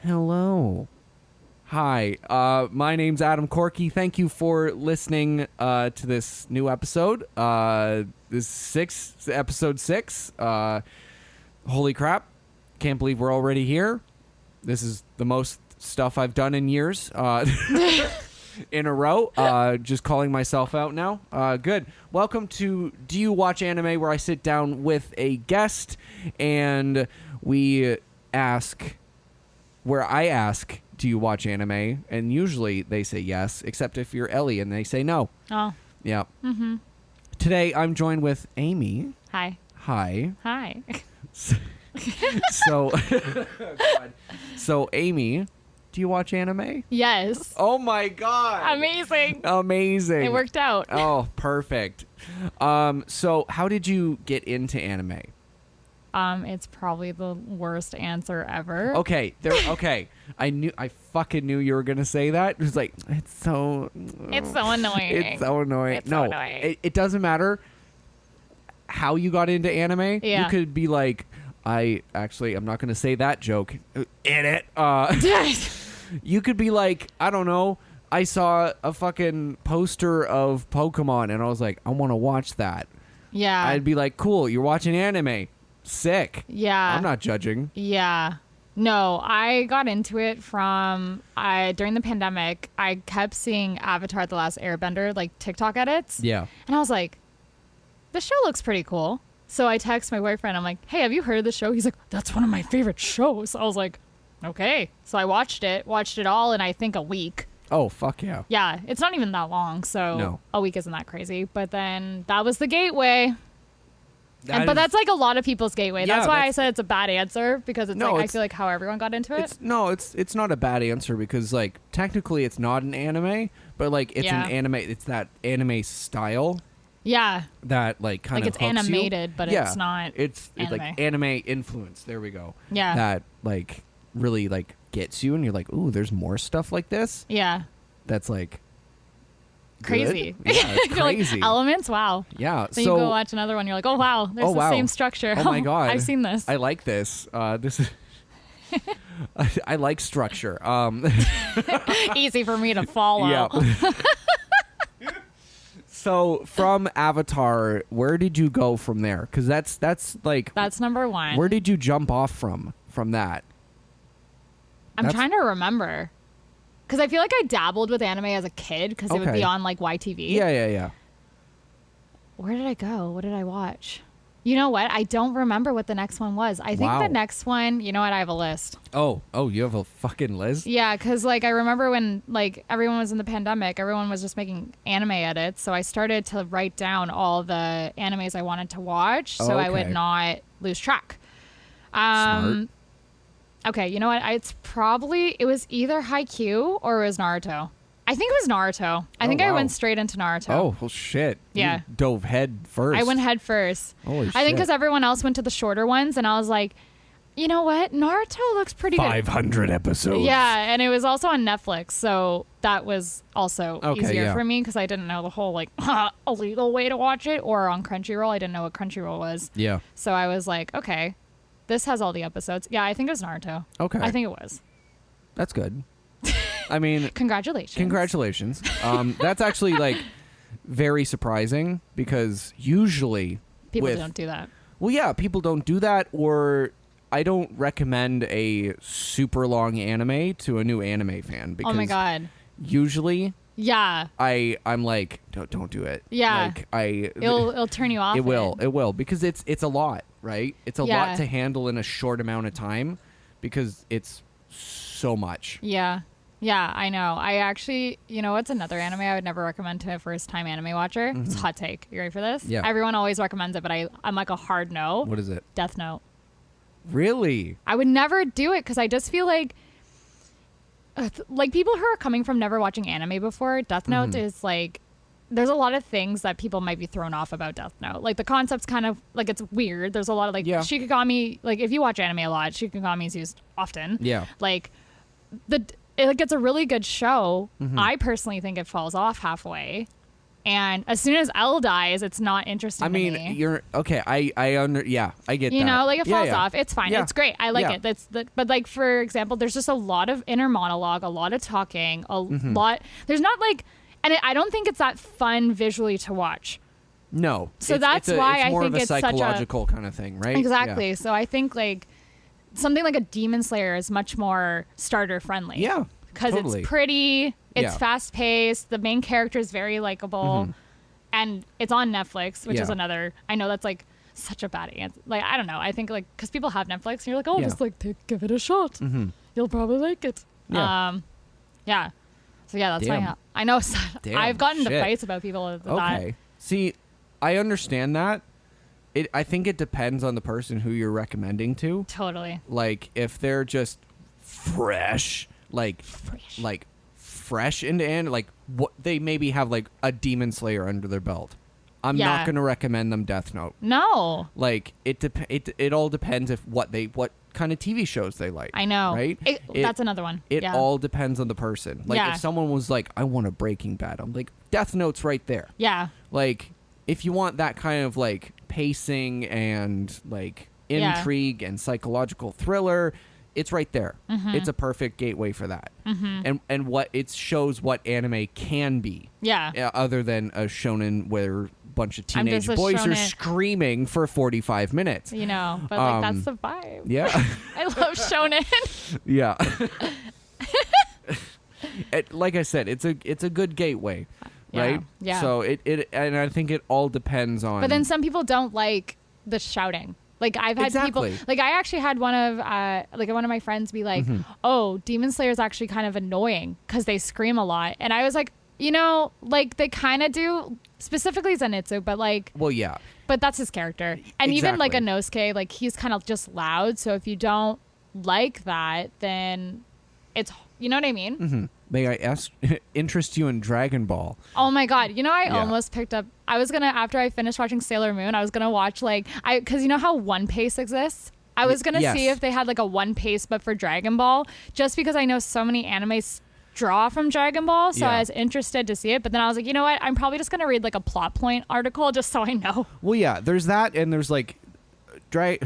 Hello. Hi. My name's Adam Corky. Thank you for listening to this new episode. This is episode 6. Holy crap. Can't believe we're already here. This is the most stuff I've done in years. In a row. Just calling myself out now. Good. Welcome to Do You Watch Anime, where I sit down with a guest and I ask, do you watch anime? And usually they say yes, except if you're Ellie and they say no. Oh. Yeah. Mm-hmm. Today I'm joined with Amy. Hi. Hi. Hi. So Amy, do you watch anime? Yes. Oh my god. Amazing. Amazing. It worked out. Oh, perfect. So how did you get into anime? It's probably the worst answer ever. Okay. I fucking knew you were gonna say that. It was like, it's so annoying. It's so annoying. It doesn't matter how you got into anime. Yeah. You could be like, I'm not gonna say that joke in it. You could be like, I don't know, I saw a fucking poster of Pokemon and I was like, I want to watch that. Yeah. I'd be like, cool, you're watching anime. Sick. Yeah. I'm not judging. Yeah. No, I got into it during the pandemic. I kept seeing Avatar: The Last Airbender, like TikTok edits. Yeah. And I was like, this show looks pretty cool. So I text my boyfriend. I'm like, hey, have you heard of the show? He's like, that's one of my favorite shows. I was like, okay. So I watched it all in, I think, a week. Oh, fuck yeah. Yeah, it's not even that long, so No. A week isn't that crazy. But then that was the gateway. But that's like a lot of people's gateway. That's why I said it's a bad answer, because I feel like how everyone got into it. It's not a bad answer because, like, technically it's not an anime, but, like, it's an anime. It's that anime style. Yeah. That, like, kind of it's hooks animated, you. but it's not. It's anime. like anime influence. There we go. Yeah. That, like, really, like, gets you and you're like, ooh, there's more stuff like this. Yeah. That's, like, crazy. Good. Yeah, it's crazy. Like, elements, wow. Yeah. Then you go watch another one, you're like, oh wow, there's the same structure. Oh my god, I've seen this. I like this. This is. I like structure. Easy for me to follow. Yeah. So from Avatar, where did you go from there? Because that's number one. Where did you jump off from that? I'm trying to remember. Because I feel like I dabbled with anime as a kid because it would be on, like, YTV. Yeah. Where did I go? What did I watch? You know what? I don't remember what the next one was. I think the next one, you know what? I have a list. Oh, you have a fucking list? Yeah, because, like, I remember when, like, everyone was in the pandemic, everyone was just making anime edits. So I started to write down all the animes I wanted to watch so I would not lose track. Smart. Okay, you know what? It was either Haikyuu or it was Naruto. I think it was Naruto. I think I went straight into Naruto. Oh, well, shit. Yeah. You dove head first. I went head first. Holy shit. I think because everyone else went to the shorter ones, and I was like, you know what? Naruto looks pretty 500 episodes. Yeah, and it was also on Netflix, so that was also easier for me because I didn't know the whole, like, illegal way to watch it, or on Crunchyroll. I didn't know what Crunchyroll was. Yeah. So I was like, okay. This has all the episodes. Yeah, I think it was Naruto. Okay. I think it was. That's good. I mean... Congratulations. That's actually, like, very surprising because usually... People don't do that. Well, yeah, people don't do that, or I don't recommend a super long anime to a new anime fan because... Oh, my God. Usually... Yeah. I'm like, don't do it. Yeah. Like, it'll turn you off. It will because it's a lot, right? It's a lot to handle in a short amount of time because it's so much. Yeah. Yeah, I know. I actually, you know what's another anime I would never recommend to a first time anime watcher? Mm-hmm. It's a hot take. You ready for this? Yeah. Everyone always recommends it, but I'm like a hard no. What is it? Death Note. Really? I would never do it because I just feel like people who are coming from never watching anime before, Death Note is like, there's a lot of things that people might be thrown off about Death Note. Like, the concept's kind of, like, it's weird. There's a lot of, like, Shikigami, like, if you watch anime a lot, Shikigami is used often. Yeah. Like, it's a really good show. I personally think it falls off halfway. And as soon as Elle dies, it's not interesting to me. You're okay. I get that. You know, like it falls off. It's fine. Yeah. It's great. I like it. But like, for example, there's just a lot of inner monologue, a lot of talking, a lot. There's not like, and I don't think it's that fun visually to watch. No. So that's why I think it's it's such a psychological kind of thing, right? Exactly. Yeah. So I think like something like a Demon Slayer is much more starter friendly. Yeah. Because totally. it's pretty, it's fast paced, the main character is very likable, and it's on Netflix, which is another. I know that's like such a bad answer. Like, I don't know. I think like because people have Netflix, and you're like, oh, just like give it a shot. You'll probably like it. Yeah. Yeah. So yeah, that's Damn. my. I know. I've gotten into Shit. fights about people with that. Okay. See, I understand that. I think it depends on the person who you're recommending to. Totally. Like if they're just fresh into and like what they maybe have like a Demon Slayer under their belt. I'm not going to recommend them Death Note. No. Like it all depends if what kind of TV shows they like. I know. Right? That's another one. It all depends on the person. Like if someone was like, I want a Breaking Bad, I'm like, Death Note's right there. Yeah. Like if you want that kind of like pacing and like intrigue and psychological thriller, it's right there. It's a perfect gateway for that. And what it shows what anime can be. Yeah. Other than a shonen where a bunch of teenage just a boys are shonen. Screaming for 45 minutes. You know, but like that's the vibe. Yeah. I love shonen. Yeah. Like I said, it's a good gateway, right? Yeah. So it and I think it all depends on. But then some people don't like the shouting. Like I've had people, like I actually had one of my friends be like, "Oh, Demon Slayer is actually kind of annoying because they scream a lot," and I was like, you know, like they kind of do, specifically Zenitsu, but like, well, yeah, but that's his character, and even like Inosuke, like he's kind of just loud. So if you don't like that, then it's, you know what I mean? May I interest you in Dragon Ball? Oh my god! You know, I almost picked up. I was gonna, after I finished watching Sailor Moon, I was gonna watch because you know how One Piece exists. I was gonna see if they had like a One Piece but for Dragon Ball, just because I know so many animes draw from Dragon Ball, so I was interested to see it. But then I was like, you know what? I'm probably just gonna read like a plot point article just so I know. Well, yeah, there's that, and there's like. This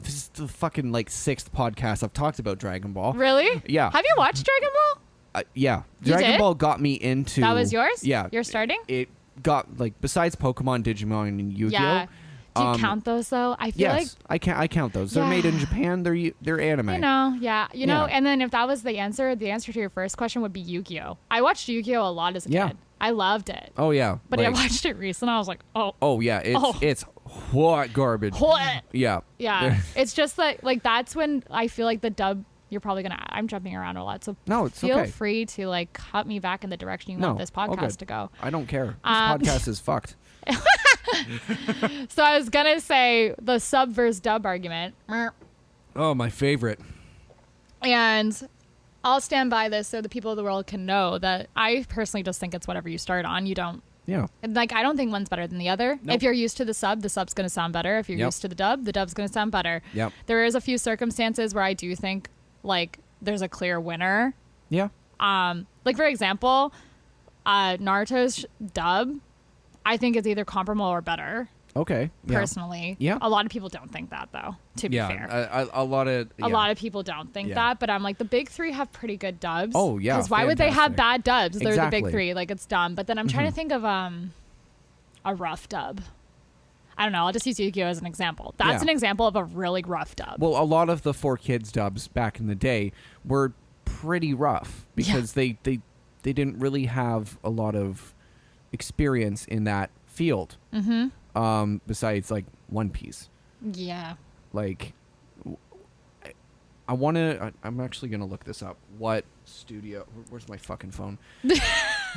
is the fucking like 6th podcast I've talked about Dragon Ball. Really? Yeah. Have you watched Dragon Ball? Yeah. You Dragon did? Ball got me into. That was yours? Yeah. You're starting? It got like besides Pokemon, Digimon, and Yu-Gi-Oh. Yeah. Do you count those though? I feel like I count those. They're made in Japan. They're anime. You know, you know. And then if that was the answer to your first question would be Yu-Gi-Oh. I watched Yu-Gi-Oh a lot as a kid. I loved it. Oh yeah. But I watched it recently. I was like, oh. Oh yeah. It's what garbage. What? Yeah. Yeah. It's just like that's when I feel like the dub. You're probably gonna. I'm jumping around a lot, so feel free to like cut me back in the direction you want this podcast to go. I don't care. This podcast is fucked. So I was gonna say the sub versus dub argument. Oh, my favorite. And I'll stand by this so the people of the world can know that I personally just think it's whatever you start on. You don't. Yeah. Like, I don't think one's better than the other. Nope. If you're used to the sub's going to sound better. If you're used to the dub's going to sound better. Yep. There is a few circumstances where I do think, like, there's a clear winner. Yeah. Like, for example, Naruto's dub, I think is either comparable or better. Okay. Personally. Yeah. A lot of people don't think that, though, to be fair. A lot of people don't think that, but I'm like, the big three have pretty good dubs. Oh, yeah. Because why would they have bad dubs? They're the big three. Like, it's dumb. But then I'm trying to think of a rough dub. I don't know. I'll just use Yu-Gi-Oh as an example. That's an example of a really rough dub. Well, a lot of the 4Kids dubs back in the day were pretty rough because they didn't really have a lot of experience in that field. Besides like One Piece. Yeah. Like, I'm actually going to look this up. What studio, where's my fucking phone?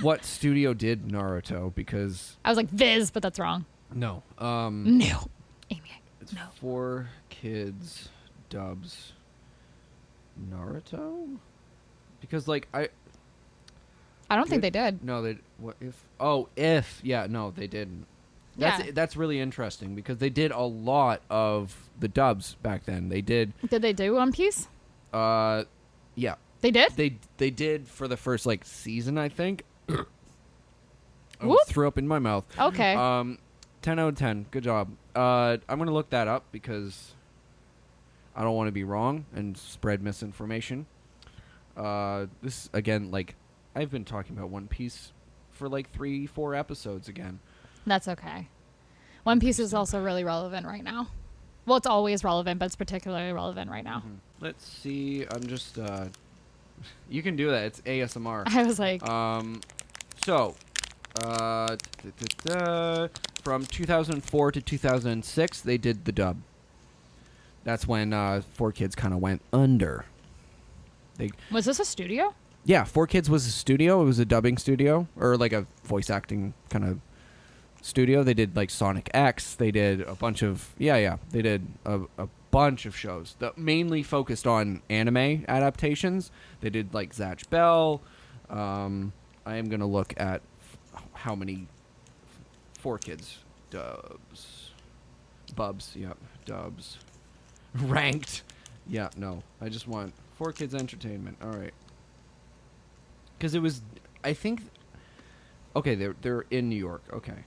What studio did Naruto? Because I was like Viz, but that's wrong. No. No. Amy, it's 4Kids dubs Naruto? Because like I don't think they did. No, they no, they didn't. That's really interesting because they did a lot of the dubs back then. They did. Did they do One Piece? Yeah. They did? They did for the first like season, I think. Whoop. Threw up in my mouth. Okay. 10 out of 10. Good job. I'm going to look that up because I don't want to be wrong and spread misinformation. This, again, like, I've been talking about One Piece for like 3-4 episodes again. That's okay. One Piece is also really relevant right now. Well, it's always relevant, but it's particularly relevant right now. Let's see. I'm just, you can do that. It's ASMR. I was like, from 2004 to 2006, they did the dub. That's when 4Kids kind of went under. was this a studio? Yeah, 4Kids was a studio. It was a dubbing studio, or like a voice acting kind of studio. They did like Sonic X. They did a bunch of They did a bunch of shows that mainly focused on anime adaptations. They did like Zatch Bell. I am gonna look at how many 4Kids dubs, dubs, ranked. Yeah, no, I just want 4Kids Entertainment. All right, because it was, I think. Okay, they're in New York. Okay,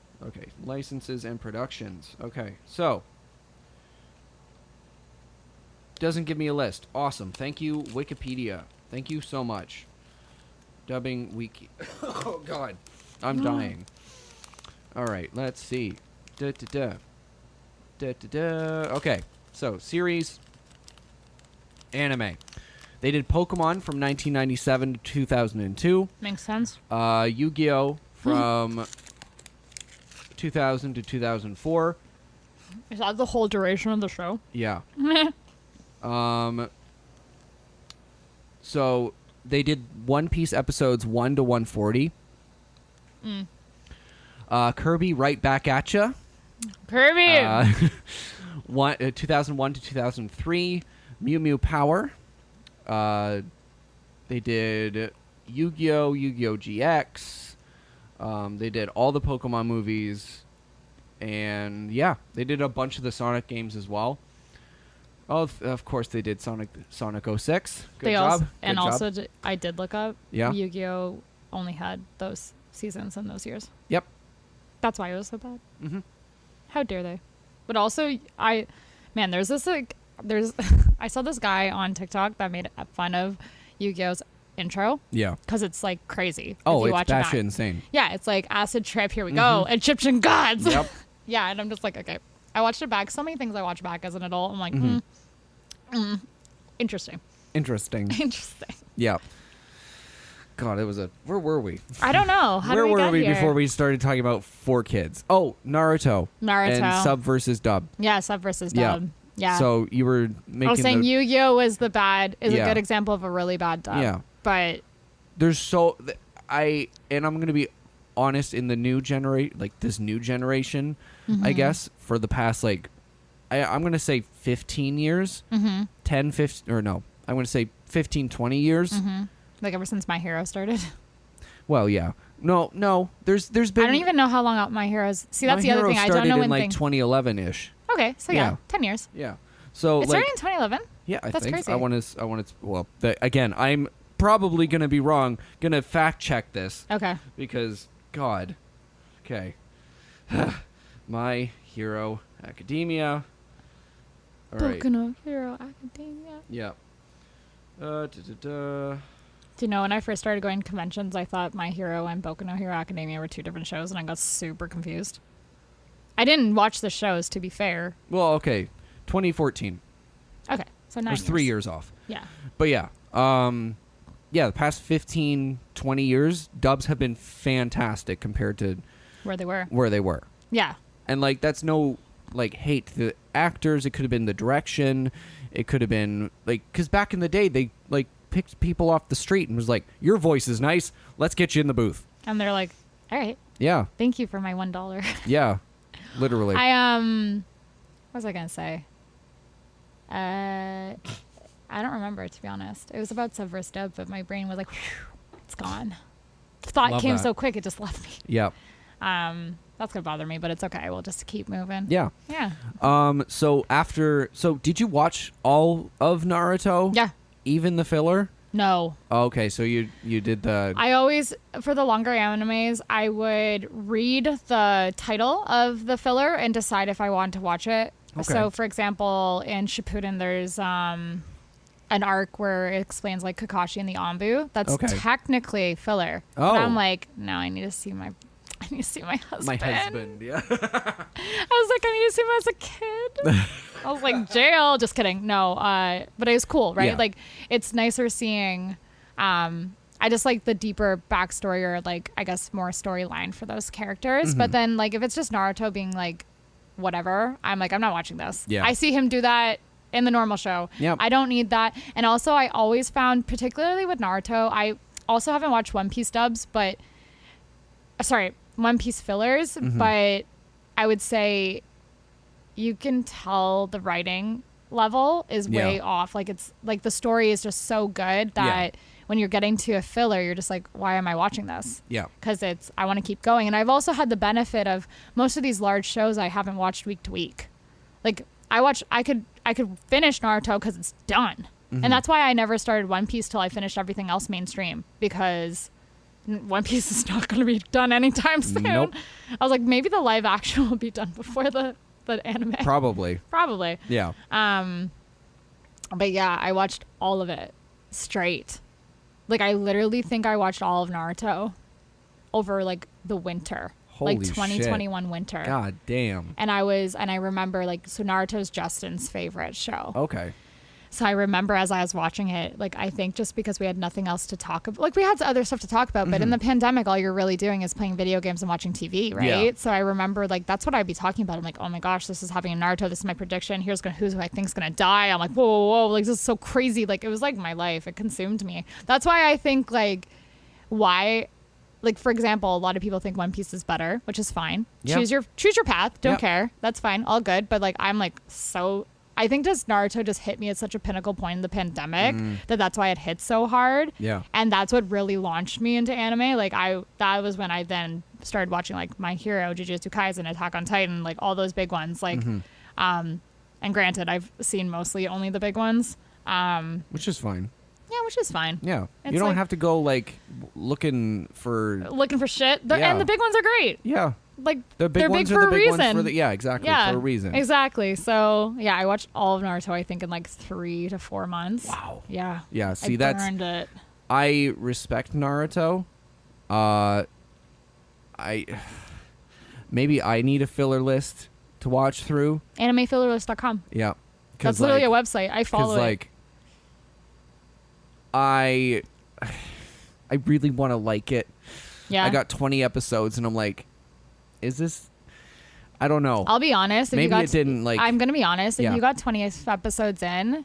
licenses and productions. Okay, so doesn't give me a list. Awesome, thank you, Wikipedia. Thank you so much. Dubbing wiki. Oh God, I'm dying. All right, let's see. Okay, so series, anime. They did Pokemon from 1997 to 2002. Makes sense. Yu-Gi-Oh from 2000 to 2004. Is that the whole duration of the show? Yeah. So they did One Piece episodes 1 to 140. Kirby Right Back at Ya. Kirby! 2001 to 2003. Mew Mew Power. They did Yu-Gi-Oh! Yu-Gi-Oh! GX. They did all the Pokemon movies. And yeah, they did a bunch of the Sonic games as well. Oh, of course they did Sonic 06. Good job. I did look up. Yeah. Yu-Gi-Oh! Only had those seasons in those years. Yep. That's why it was so bad. Mm-hmm. How dare they? But also, there's this I saw this guy on TikTok that made fun of Yu-Gi-Oh's intro. Yeah. Because it's like crazy. Oh, it's batshit insane. Yeah, it's like acid trip, here we go, Egyptian gods. Yep. Yeah, and I'm just like, okay. I watched it back. So many things I watch back as an adult. I'm like, interesting. Interesting. Interesting. Yeah. God, it was where were we? I don't know. Where were we before we started talking about 4Kids? Oh, Naruto. And sub versus dub. Yeah, sub versus dub. Yeah. So you were making. I was saying Yu-Gi-Oh is a good example of a really bad dub. Yeah. But there's I'm gonna be honest, in the new generation, like this new generation, I guess, for the past I'm gonna say 15 years, 10, 15, or no, I'm gonna say 15, 20 years. Like ever since My Hero started. Well, yeah. No. There's been. I don't even know how long My Hero's. See, that's the other thing. I don't know when. Started in 2011-ish. Okay, so yeah, 10 years. Yeah. So it started in 2011. Yeah, that's think. Crazy. I want to. Well, again, I'm probably gonna be wrong. Gonna fact check this. Okay. Because God. Okay. My Hero Academia. All right. Boku no Hero Academia. Yeah. Do you know, when I first started going to conventions, I thought My Hero and Boku no Hero Academia were two different shows, and I got super confused. I didn't watch the shows, to be fair. Well, okay. 2014. Okay, so 9 years. It was 3 years off. Yeah. But yeah. The past 15, 20 years, dubs have been fantastic compared to where they were. Yeah. And, that's no, hate to the actors. It could have been the direction. It could have been, because back in the day, they, picked people off the street and was like, your voice is nice. Let's get you in the booth. And they're like, all right. Yeah. Thank you for my $1. Yeah. Literally. What was I going to say? I don't remember, to be honest. It was about sub versus dub, but my brain was like, it's gone. The thought came so quick, it just left me. Yeah. That's going to bother me, but it's okay. We'll just keep moving. Yeah. Yeah. So did you watch all of Naruto? Yeah. Even the filler? No. Okay, so you did the... I always, for the longer animes, I would read the title of the filler and decide if I wanted to watch it. Okay. So, for example, in Shippuden, there's an arc where it explains like Kakashi and the Anbu. That's technically filler. Oh. But I'm like, no, I need to see my husband. My husband, yeah. I was like, I need to see him as a kid. I was like, jail. Just kidding. No, but it was cool, right? Yeah. Like, it's nicer seeing. I just like the deeper backstory or like I guess more storyline for those characters. Mm-hmm. But then like if it's just Naruto being like whatever, I'm like, I'm not watching this. Yeah. I see him do that in the normal show. Yep. I don't need that. And also, I always found, particularly with Naruto, I also haven't watched One Piece dubs, but sorry, One Piece fillers, but I would say you can tell the writing level is way off. Like it's like the story is just so good that when you're getting to a filler, you're just like, why am I watching this? Yeah. Because I want to keep going. And I've also had the benefit of most of these large shows I haven't watched week to week. Like I could finish Naruto because it's done. And that's why I never started One Piece till I finished everything else mainstream, because One Piece is not going to be done anytime soon. Nope. I was like, maybe the live action will be done before the anime. Probably. Yeah. But yeah, I watched all of it straight. Like I literally think I watched all of Naruto over like the winter. Holy like 2021 shit. winter. God damn. And I remember like, so Naruto's Justin's favorite show. Okay. So I remember as I was watching it, like, I think just because we had nothing else to talk about, like we had other stuff to talk about, but in the pandemic, all you're really doing is playing video games and watching TV, right? Yeah. So I remember like, that's what I'd be talking about. I'm like, oh my gosh, this is happening in Naruto. This is my prediction. Who's who I think's going to die. I'm like, whoa, whoa, whoa. Like, this is so crazy. Like, it was like my life. It consumed me. That's why I think like, like, for example, a lot of people think One Piece is better, which is fine. Yep. Choose your path. Don't Yep. care. That's fine. All good. But like, I'm like, I think just Naruto just hit me at such a pinnacle point in the pandemic that's why it hit so hard. Yeah. And that's what really launched me into anime. Like that was when I then started watching like My Hero, Jujutsu Kaisen, Attack on Titan, like all those big ones. Like, and granted, I've seen mostly only the big ones. Which is fine. Yeah, which is fine. Yeah. It's You don't like- have to go like looking for... Shit. Yeah. And the big ones are great. Yeah. Like The big they're ones big are for the a big reason. ones for yeah, exactly. Yeah, For a reason. Exactly. So yeah, I watched all of Naruto, I think, in like 3 to 4 months. Wow. Yeah. Yeah, see, I that's... burned it. I respect Naruto. Maybe I need a filler list to watch through. AnimeFillerlist.com. Yeah. That's literally a website. I follow it. Like, I really want to like it. Yeah. I got 20 episodes and I'm like, is this... I don't know. I'll be honest. If Maybe you got it didn't like... I'm going to be honest. If Yeah. you got 20 episodes in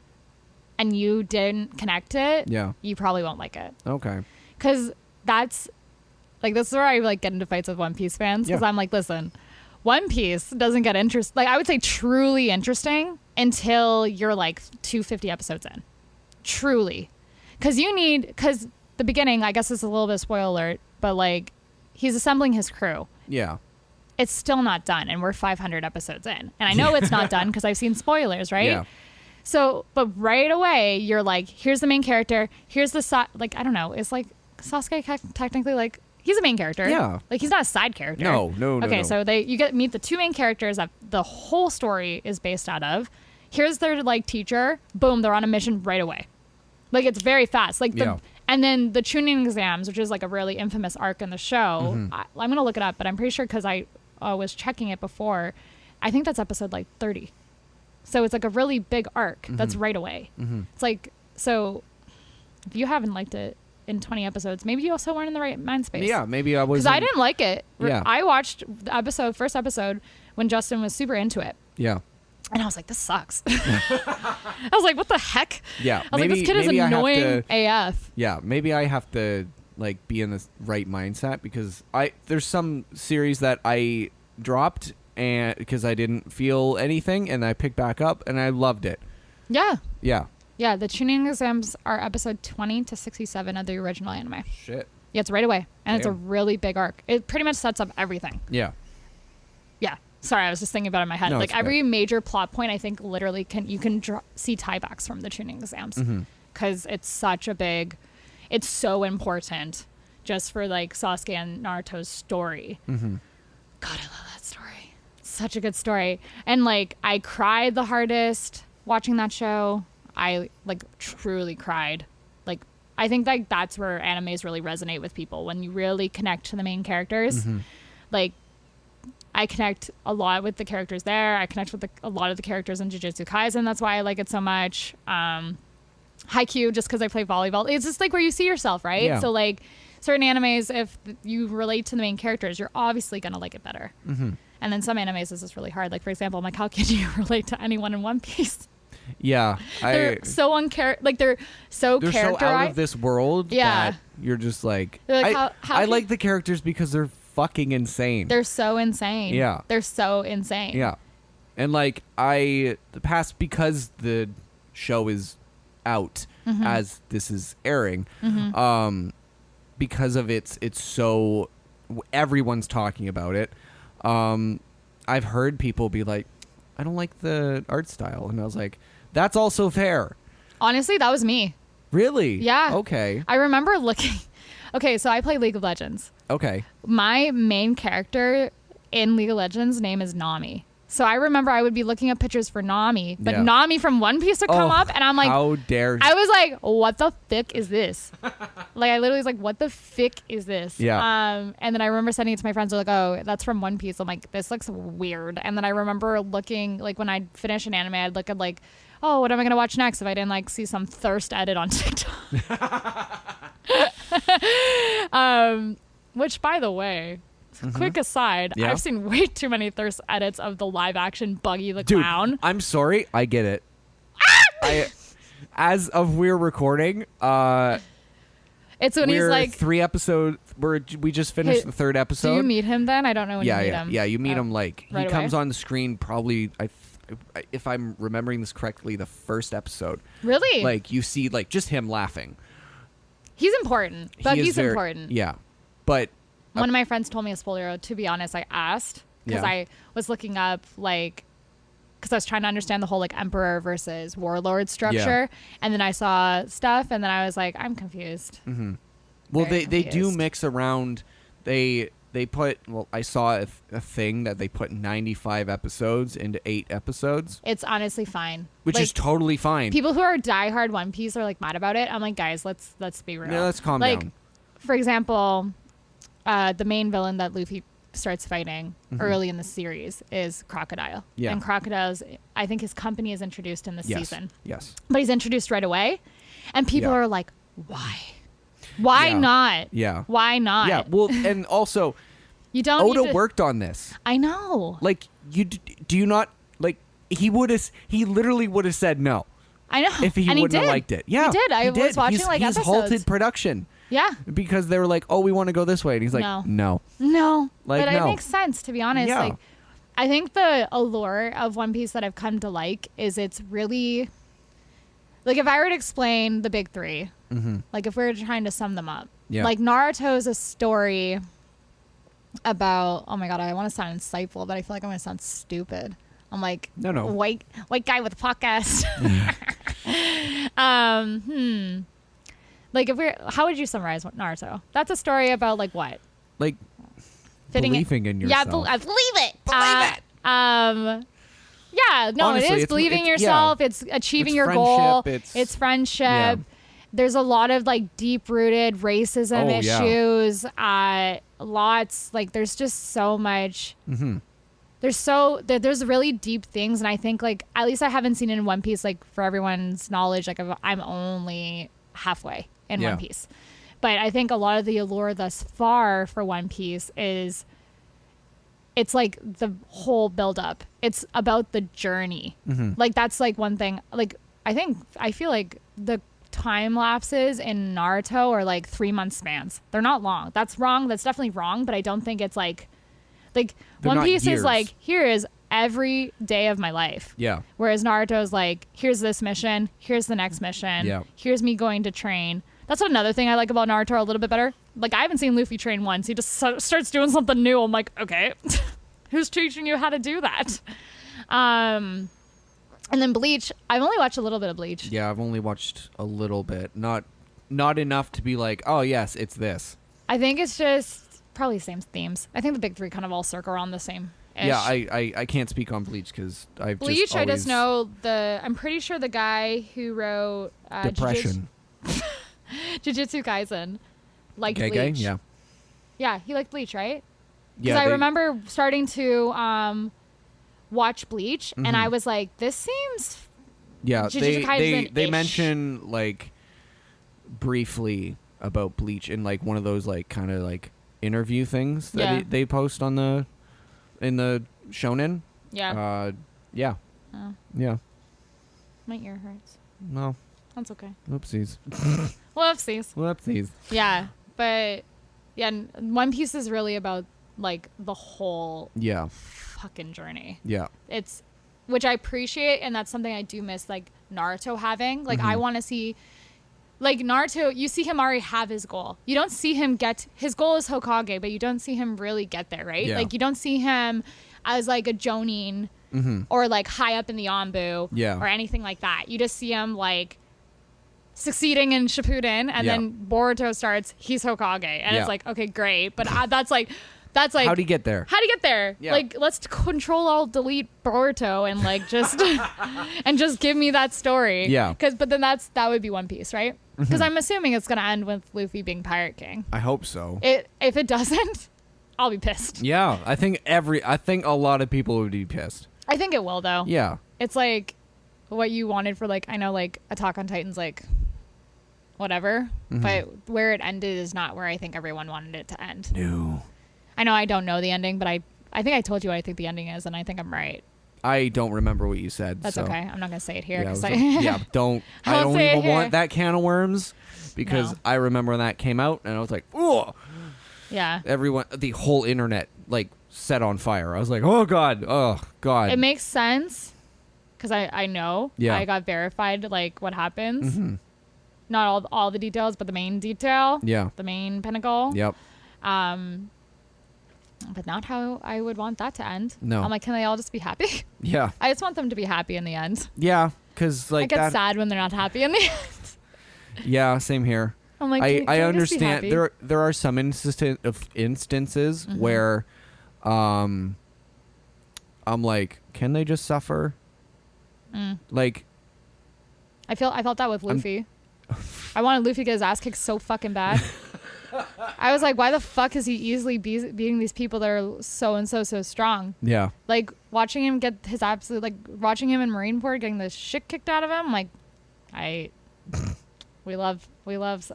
and you didn't connect it, Yeah. you probably won't like it. Okay. Because that's... Like, this is where I like get into fights with One Piece fans. Because Yeah. I'm like, listen, One Piece doesn't get interesting. Like, I would say truly interesting until you're like 250 episodes in. Truly. Because the beginning, I guess it's a little bit of spoiler alert, but like, he's assembling his crew. Yeah. It's still not done, and we're 500 episodes in. And I know it's not done because I've seen spoilers, right? Yeah. So, but right away, you're like, here's the main character. Here's the like, I don't know. Is like Sasuke technically like, he's a main character. Yeah. Like, he's not a side character. No. Okay, no. so you meet the 2 main characters that the whole story is based out of. Here's their like teacher. Boom, they're on a mission right away. Like, it's very fast. Like, and then the tuning exams, which is like a really infamous arc in the show. I'm gonna look it up, but I'm pretty sure because I was checking it before. I think that's episode like 30. So it's like a really big arc that's right away. It's like, so if you haven't liked it in 20 episodes, maybe you also weren't in the right mind space. Yeah, maybe I was... Because I didn't like it. Yeah. I watched the first episode when Justin was super into it. Yeah. And I was like, this sucks. I was like, what the heck? Yeah. I was like, this kid is annoying AF. Yeah, maybe I have to like be in the right mindset because there's some series that I dropped and because I didn't feel anything and I picked back up and I loved it. Yeah. Yeah. Yeah, the tuning exams are episode 20 to 67 of the original anime. Shit. Yeah, it's right away. And it's a Damn. really big arc. It pretty much sets up everything. Yeah. Yeah. Sorry, I was just thinking about it in my head. No, like it's every major plot point, I think literally you can see tiebacks from the tuning exams. because it's so important just for like Sasuke and Naruto's story. Mm-hmm. God, I love that story. Such a good story. And like I cried the hardest watching that show. I like truly cried. Like I think like that's where animes really resonate with people, when you really connect to the main characters. Mm-hmm. Like I connect a lot with the characters there. I connect with a lot of the characters in Jujutsu Kaisen. That's why I like it so much. Haikyuu, just because I play volleyball. It's just like where you see yourself, right? Yeah. So like certain animes, if you relate to the main characters, you're obviously going to like it better. Mm-hmm. And then some animes is just really hard. Like, for example, like, how can you relate to anyone in One Piece? Yeah. They're so they're so they're characterized. so out of this world that you're just like, like I like the characters because they're fucking insane. They're so insane. Yeah. They're so insane. Yeah. And like because the show is out as this is airing, because of it's so everyone's talking about it. I've heard people be like, I don't like the art style, and I was like, that's also fair. Honestly, that was me. Really? Yeah. Okay. I remember looking. Okay, so I play League of Legends. Okay. My main character in League of Legends' name is Nami. So I remember I would be looking up pictures for Nami, but Nami from One Piece would come up, and I'm like, how dare you? I was like, what the fick is this? Like, I literally was like, what the fick is this? Yeah. And then I remember sending it to my friends. They're like, oh, that's from One Piece. I'm like, this looks weird. And then I remember looking, like, when I'd finish an anime, I'd look at, like, oh, what am I going to watch next if I didn't, like, see some thirst edit on TikTok? Which, by the way... Quick aside, I've seen way too many thirst edits of the live action Buggy the Clown. I'm sorry, I get it. As of we're recording, it's when he's like 3 episodes. We just finished the 3rd episode. Do you meet him then? I don't know when you meet him. Yeah, you meet him like right he comes away? on the screen probably. If I'm remembering this correctly, the 1st episode. Really? Like you see like just him laughing. He's important. Buggy's important. Yeah, but. One of my friends told me a spoiler. To be honest, I asked because I was looking up because I was trying to understand the whole like emperor versus warlord structure, and then I saw stuff, and then I was like, I'm confused. Mm-hmm. Well, they do mix around. They put I saw a thing that they put 95 episodes into 8 episodes. It's honestly fine, which is totally fine. People who are diehard One Piece are like mad about it. I'm like, guys, let's be real. Yeah, let's calm down. For example. The main villain that Luffy starts fighting early in the series is Crocodile. Yeah. And Crocodile's, I think his company is introduced in this season. Yes. But he's introduced right away. And people are like, why? Why not? Yeah. Why not? Yeah. Well, and also, you don't Oda worked on this. I know. Like, do you not, like, he literally would have said no. I know. If he wouldn't have liked it. Yeah. He did. I was watching episodes. He's halted production. Yeah. Because they were like, oh, we want to go this way. And he's like, no. Like, but it makes sense, to be honest. Yeah. Like, I think the allure of One Piece that I've come to like is it's really... Like, if I were to explain the big 3, like, if we were trying to sum them up, like, Naruto's a story about... Oh, my God, I want to sound insightful, but I feel like I'm going to sound stupid. I'm like, no. White guy with a podcast. Like, how would you summarize Naruto? That's a story about, like, what? Like, believing in yourself. Yeah, believe it. Believe it. Yeah, no, Honestly, it is believing in yourself. It's achieving your goal. It's friendship. Yeah. There's a lot of, like, deep-rooted racism issues. Lots. Like, there's just so much. Mm-hmm. There's really deep things, and I think, like, at least I haven't seen it in One Piece, like, for everyone's knowledge, like, I'm only halfway in One Piece. But I think a lot of the allure thus far for One Piece is it's like the whole build up. It's about the journey. Mm-hmm. Like, that's like one thing. Like, I feel like the time lapses in Naruto are like 3-month spans. They're not long. That's wrong. That's definitely wrong. But I don't think it's like One Piece is like, here is every day of my life. Yeah. Whereas Naruto's like, here's this mission. Here's the next mission. Yeah. Here's me going to train. That's another thing I like about Naruto a little bit better. Like, I haven't seen Luffy train once. He just starts doing something new. I'm like, okay, who's teaching you how to do that? And then Bleach, I've only watched a little bit of Bleach. Yeah, I've only watched a little bit. Not enough to be like, oh, yes, it's this. I think it's just probably same themes. I think the big three kind of all circle around the same. Yeah, I can't speak on Bleach because I've Bleach, just always... I just know I'm pretty sure the guy who wrote Depression. Jujutsu Kaisen liked Gay, Bleach. yeah. Yeah, he liked Bleach, right? Because Yeah, I remember starting to watch Bleach, and I was like, this seems... Yeah, Jujutsu Kaisen-ish. they mention, like, briefly about Bleach in, like, one of those, like, kind of, like, interview things that they post on in the shonen. Yeah. Yeah. Oh. Yeah. My ear hurts. No. That's okay. Whoopsies. Whoopsies. Whoopsies. Yeah, but yeah, One Piece is really about like the whole fucking journey. Yeah. It's which I appreciate, and that's something I do miss like Naruto having. Like I want to see like Naruto, you see him already have his goal. You don't see him his goal is Hokage, but you don't see him really get there, right? Yeah. Like you don't see him as like a Jonin or like high up in the Anbu or anything like that. You just see him like succeeding in Shippuden, and then Boruto starts, he's Hokage, and it's like, okay, great, but that's like how'd he get there? Yeah. Like, let's control alt delete Boruto and like just and just give me that story. Yeah. But then that would be One Piece, right? Because I'm assuming it's gonna end with Luffy being Pirate King. I hope so. If it doesn't, I'll be pissed. Yeah, I think a lot of people would be pissed. I think it will though. Yeah. It's like what you wanted for like, I know like Attack on Titan's like whatever, but where it ended is not where I think everyone wanted it to end. No. I know I don't know the ending, but I think I told you what I think the ending is, and I think I'm right. I don't remember what you said. That's okay. I'm not gonna say it here. Yeah, I don't. I I'll don't say it even here. want that can of worms because I remember when that came out, and I was like, oh. Yeah. Everyone, the whole internet, like set on fire. I was like, oh god. It makes sense because I know. Yeah. I got verified like what happens. Not all the details, but the main detail. Yeah. The main pinnacle. Yep. But not how I would want that to end. No. I'm like, can they all just be happy? Yeah. I just want them to be happy in the end. Yeah, because like I get sad when they're not happy in the end. Yeah, same here. I'm like, I understand just be happy? there are some instances where I'm like, can they just suffer? Like I felt that with Luffy. I wanted Luffy to get his ass kicked so fucking bad. I was like, why the fuck is he easily beating these people that are so and so strong? Yeah. Like watching him get his absolute, like watching him in Marineford getting the shit kicked out of him. Like, we love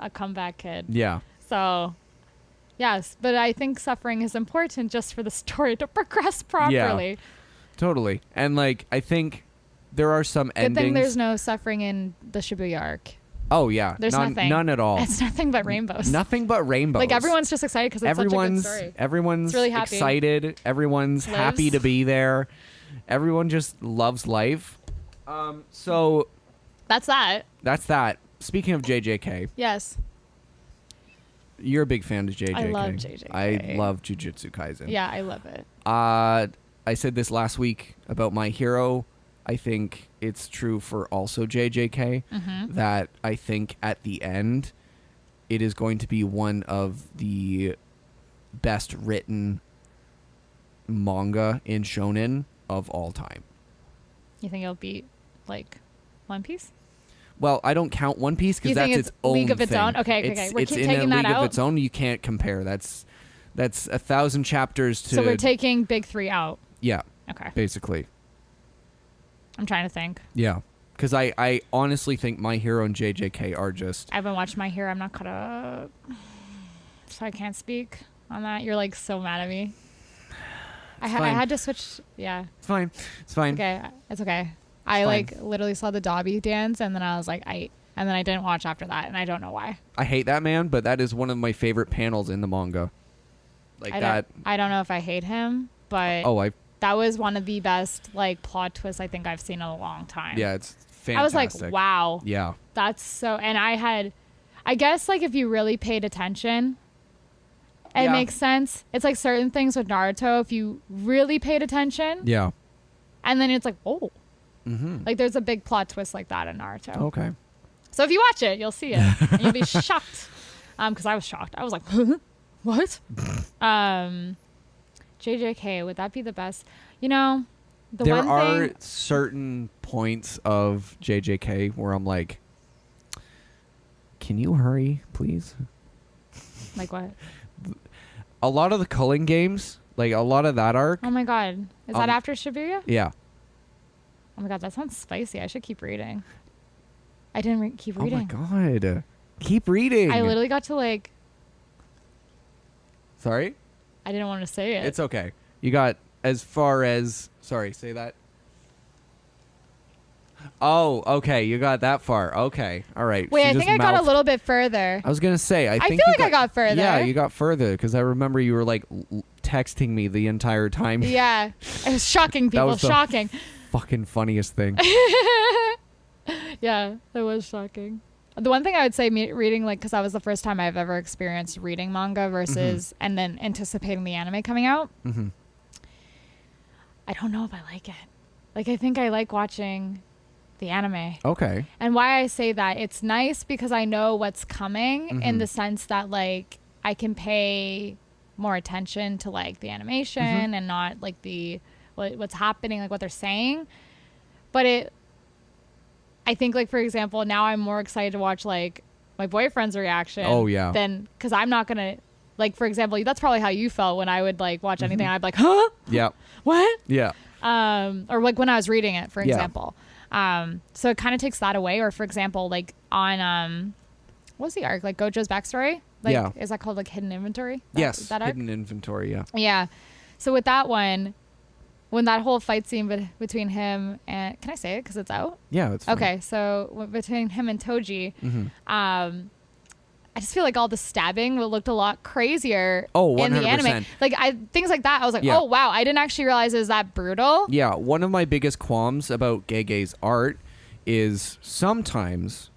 a comeback kid. Yeah. So, yes, but I think suffering is important just for the story to progress properly. Yeah, totally. And like, I think there are some Good endings. thing there's no suffering in the Shibuya arc. Oh yeah, there's nothing. None at all. It's nothing but rainbows. Nothing but rainbows. Like everyone's just excited because it's such a good story. Everyone's really happy. excited. Everyone's happy to be there. Everyone just loves life. So that's that. That's that. Speaking of JJK. Yes. You're a big fan of JJK. I love JJK. I love Jujutsu Kaisen. Yeah, I love it. I said this last week about My Hero. I think it's true for also JJK that I think at the end it is going to be one of the best written manga in shonen of all time. You think it'll beat like One Piece? Well, I don't count One Piece because that's its own league of its thing. own. Okay. It's in a league of its own. You can't compare. That's 1,000 chapters to. So we're taking big three out. Yeah. Okay. Basically. I'm trying to think. Yeah. Because I honestly think My Hero and JJK are just... I haven't watched My Hero. I'm not caught up. So I can't speak on that. You're like so mad at me. I had to switch. Yeah. It's fine. It's fine. Okay. It's okay. I like literally saw the Dobby dance and then I was like, and then I didn't watch after that and I don't know why. I hate that man, but that is one of my favorite panels in the manga. Like that. I don't know if I hate him, but... That was one of the best like plot twists I think I've seen in a long time. Yeah, it's fantastic. I was like, wow. Yeah. That's so... And I guess like if you really paid attention, it makes sense. It's like certain things with Naruto, if you really paid attention. Yeah. And then it's like, oh. Like there's a big plot twist like that in Naruto. Okay. So if you watch it, you'll see it. And you'll be shocked. Because I was shocked. I was like, what? JJK, would that be the best? You know, there are certain points of JJK where I'm like, can you hurry, please? Like what? A lot of the culling games, like a lot of that arc. Oh my god. Is that after Shibuya? Yeah. Oh my god, that sounds spicy. I should keep reading. I didn't keep reading. Oh my god. Keep reading. I literally got to like... Sorry? I didn't want to say it. It's okay. You got as far as... Sorry, say that. Oh, okay. You got that far. Okay. All right. Wait, I think I got a little bit further. I was going to say, I think feel like I got further. Yeah, you got further because I remember you were like texting me the entire time. Yeah. It was shocking, people. That was shocking. Fucking funniest thing. Yeah, that was shocking. The one thing I would say reading, like, because that was the first time I've ever experienced reading manga versus and then anticipating the anime coming out. I don't know if I like it. Like, I think I like watching the anime. Okay. And why I say that, it's nice because I know what's coming in the sense that, like, I can pay more attention to, like, the animation and not, like, what's happening, like, what they're saying. But I think, like, for example, now I'm more excited to watch, like, my boyfriend's reaction. Oh, yeah. Than, because I'm not going to, like, for example, that's probably how you felt when I would, like, watch anything. I'd be like, huh? Yeah. What? Yeah. Or, like, when I was reading it, for example. So it kind of takes that away. Or, for example, like, on, what's the arc? Like, Gojo's backstory? Like, is that called, like, Hidden Inventory? Yes. That arc? Hidden Inventory, yeah. Yeah. So with that one... When that whole fight scene between him and... Can I say it? Because it's out? Yeah, it's fine. Okay, so between him and Toji, I just feel like all the stabbing looked a lot crazier in the anime. Like, things like that, I was like, oh, wow, I didn't actually realize it was that brutal. Yeah, one of my biggest qualms about Gege's art is sometimes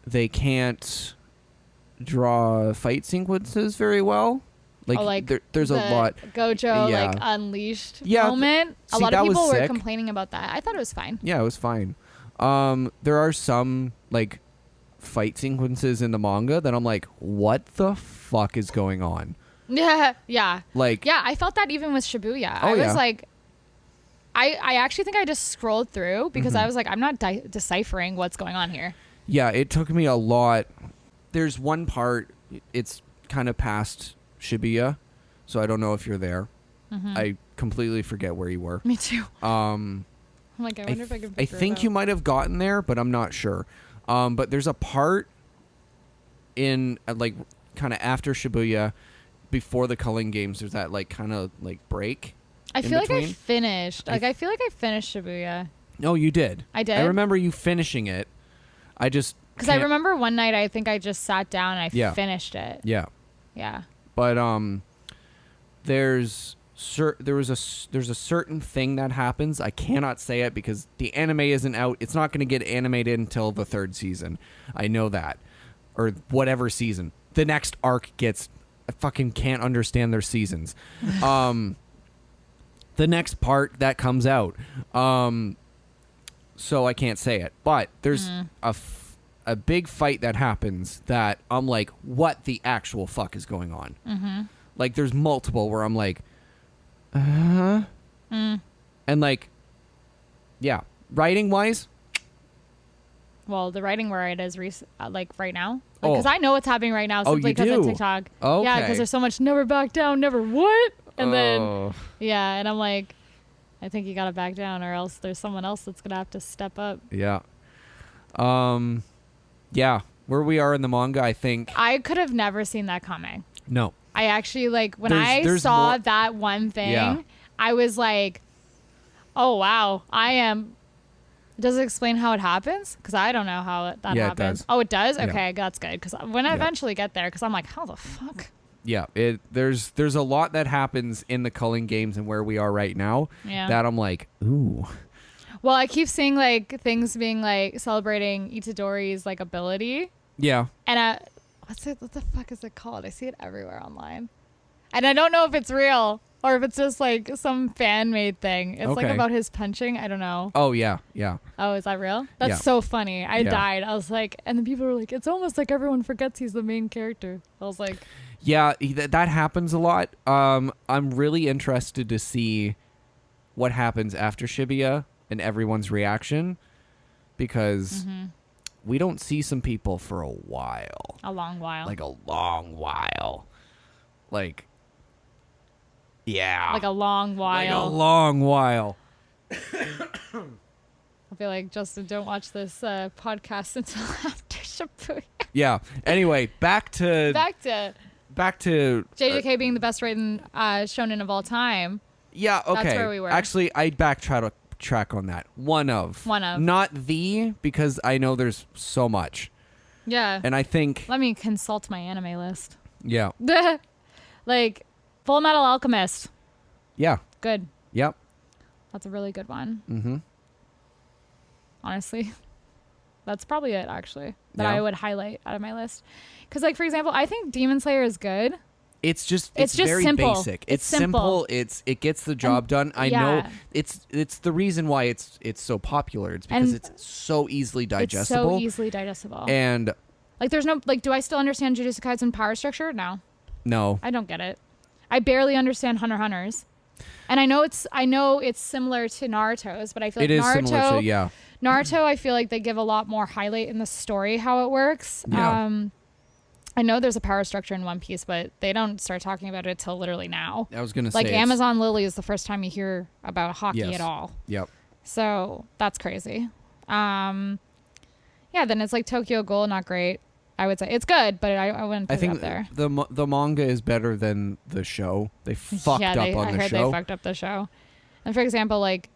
they can't draw fight sequences very well. Like, there's a lot. Gojo, like, unleashed moment. A lot of people were complaining about that. I thought it was fine. Yeah, it was fine. There are some, like, fight sequences in the manga that I'm like, what the fuck is going on? Yeah, yeah. Like... Yeah, I felt that even with Shibuya. Oh, I was like... I actually think I just scrolled through because I was like, I'm not deciphering what's going on here. Yeah, it took me a lot. There's one part, it's kind of past... Shibuya, so I don't know if you're there. I completely forget where you were. Me too. I'm like, I wonder if I can figure I think you might have gotten there, but I'm not sure. But there's a part in like kind of after Shibuya, before the culling games. There's that like kind of like break. I feel like I finished. Like I feel like I finished Shibuya. No, you did. I did. I remember you finishing it. I just because I remember one night I think I just sat down and I finished it. Yeah. Yeah. But there's a certain thing that happens. I cannot say it because the anime isn't out. It's not going to get animated until the 3rd season. I know that, or whatever season. The next arc gets. I fucking can't understand their seasons. The next part that comes out. So I can't say it. But there's a big fight that happens that I'm like, what the actual fuck is going on? Like, there's multiple where I'm like, and like, yeah, writing wise. Well, the writing where it is like right now, because I know what's happening right now simply because of TikTok. Okay. Yeah, because there's so much never back down, never what, and then and I'm like, I think you gotta back down, or else there's someone else that's gonna have to step up. Yeah. Yeah, where we are in the manga, I think... I could have never seen that coming. No. I actually, like, when I saw that one thing, I was like, oh, wow, Does it explain how it happens? Because I don't know how that happens. It does. Oh, it does? Okay, that's good. Because when I eventually get there, because I'm like, how the fuck? Yeah, there's a lot that happens in the culling games and where we are right now that I'm like, ooh... Well, I keep seeing like things being like celebrating Itadori's like ability. Yeah. And what the fuck is it called? I see it everywhere online. And I don't know if it's real or if it's just like some fan made thing. It's like about his punching. I don't know. Oh, yeah. Yeah. Oh, is that real? That's so funny. I died. I was like, and then people were like, it's almost like everyone forgets he's the main character. I was like, yeah, that happens a lot. I'm really interested to see what happens after Shibuya and everyone's reaction, because we don't see some people for a while. A long while. Like a long while. Like, yeah. Like a long while. Like a long while. I feel like, Justin, don't watch this podcast until after Shibuya. Yeah. Anyway, back to JJK being the best written shonen of all time. Yeah, okay. That's where we were. Actually, I backtrack on that. One of. Not the, because I know there's so much. Yeah. And I think... Let me consult my anime list. Yeah. Like, Full Metal Alchemist. Yeah. Good. Yep. That's a really good one. Mm-hmm. Honestly. That's probably it, actually, that I would highlight out of my list. Because, like, for example, I think Demon Slayer is good. It's just very simple. basic. It's simple. It gets the job done. I know it's the reason why it's so popular. It's because it's so easily digestible. It's so easily digestible. And like, there's no, like, do I still understand Jujutsu Kaisen power structure? No, I don't get it. I barely understand Hunter x Hunter's, and I know it's similar to Naruto's, but I feel like it is similar to Naruto. I feel like they give a lot more highlight in the story how it works. Yeah. I know there's a power structure in One Piece, but they don't start talking about it till literally now. I was going to say, like, Amazon Lily is the first time you hear about hockey at all. Yep. So that's crazy. Then it's like Tokyo Ghoul, not great. I would say it's good, but I wouldn't put it up there. The manga is better than the show. They fucked up on the show. I heard they fucked up the show. And for example, like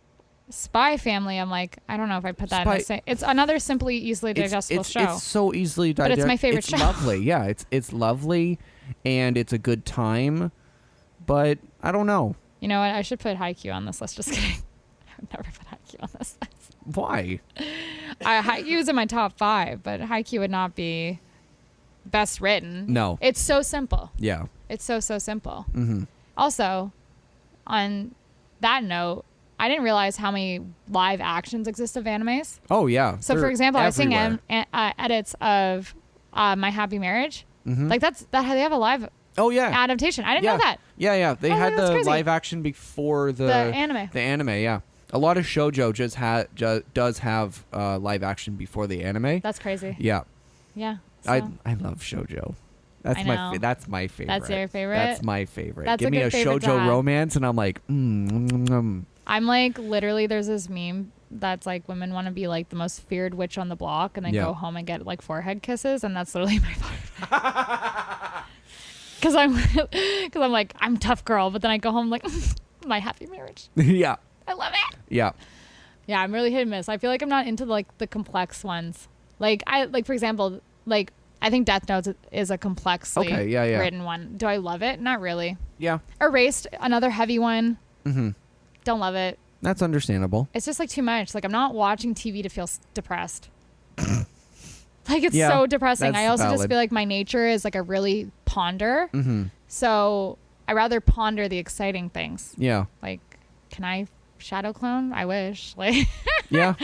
Spy Family, I'm like, I don't know if I put that in the same. It's another simply easily digestible show. It's so easily digestible. But it's my favorite show. It's lovely. Yeah, it's lovely, and it's a good time. But I don't know. You know what? I should put Haikyuu on this list. Just kidding. I would never put Haikyuu on this list. Why? Haikyuu is in my top 5, but Haikyuu would not be best written. No. It's so simple. Yeah. It's so simple. Mm-hmm. Also, on that note, I didn't realize how many live actions exist of animes. Oh, yeah. So, for example, I was seeing edits of My Happy Marriage. Mm-hmm. Like, they have a live adaptation. I didn't know that. Yeah. They had the live action before the anime. The anime, yeah. A lot of shoujo does have live action before the anime. That's crazy. Yeah. Yeah. So. I love shoujo. That's my favorite. That's your favorite? That's my favorite. That's Give me a shoujo romance, and I'm like, I'm like, literally, there's this meme that's like, women want to be like the most feared witch on the block and then go home and get like forehead kisses, and that's literally my favorite. Because I'm like, I'm tough girl, but then I go home like, My Happy Marriage. Yeah. I love it. Yeah. Yeah, I'm really hit and miss. I feel like I'm not into like the complex ones. Like for example, like I think Death Note is a complexly written one. Do I love it? Not really. Yeah. Erased, another heavy one. Mm-hmm. Don't love it. That's understandable. It's just like too much. Like, I'm not watching TV to feel depressed. Like, it's so depressing. I also just feel like my nature is like a really ponder. Mm-hmm. So I rather ponder the exciting things. Yeah. Like, can I shadow clone? I wish. Like, yeah.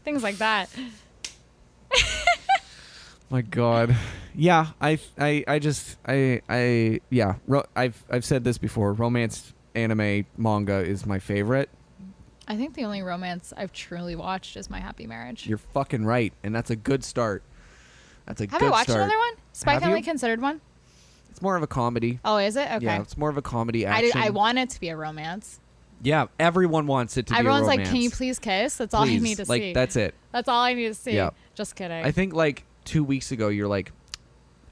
Things like that. My God. Yeah. I've said this before. Romance anime manga is my favorite. I think the only romance I've truly watched is My Happy Marriage. You're fucking right, and that's a good start. Have I watched another one? Spy Family considered one? It's more of a comedy. Oh, is it? Okay. Yeah, it's more of a comedy action. I want it to be a romance. Yeah, everyone wants it to be a romance. Everyone's like, can you please kiss? That's all I need to see. Like, that's it. That's all I need to see. Yeah. Just kidding. I think like 2 weeks ago, you're like,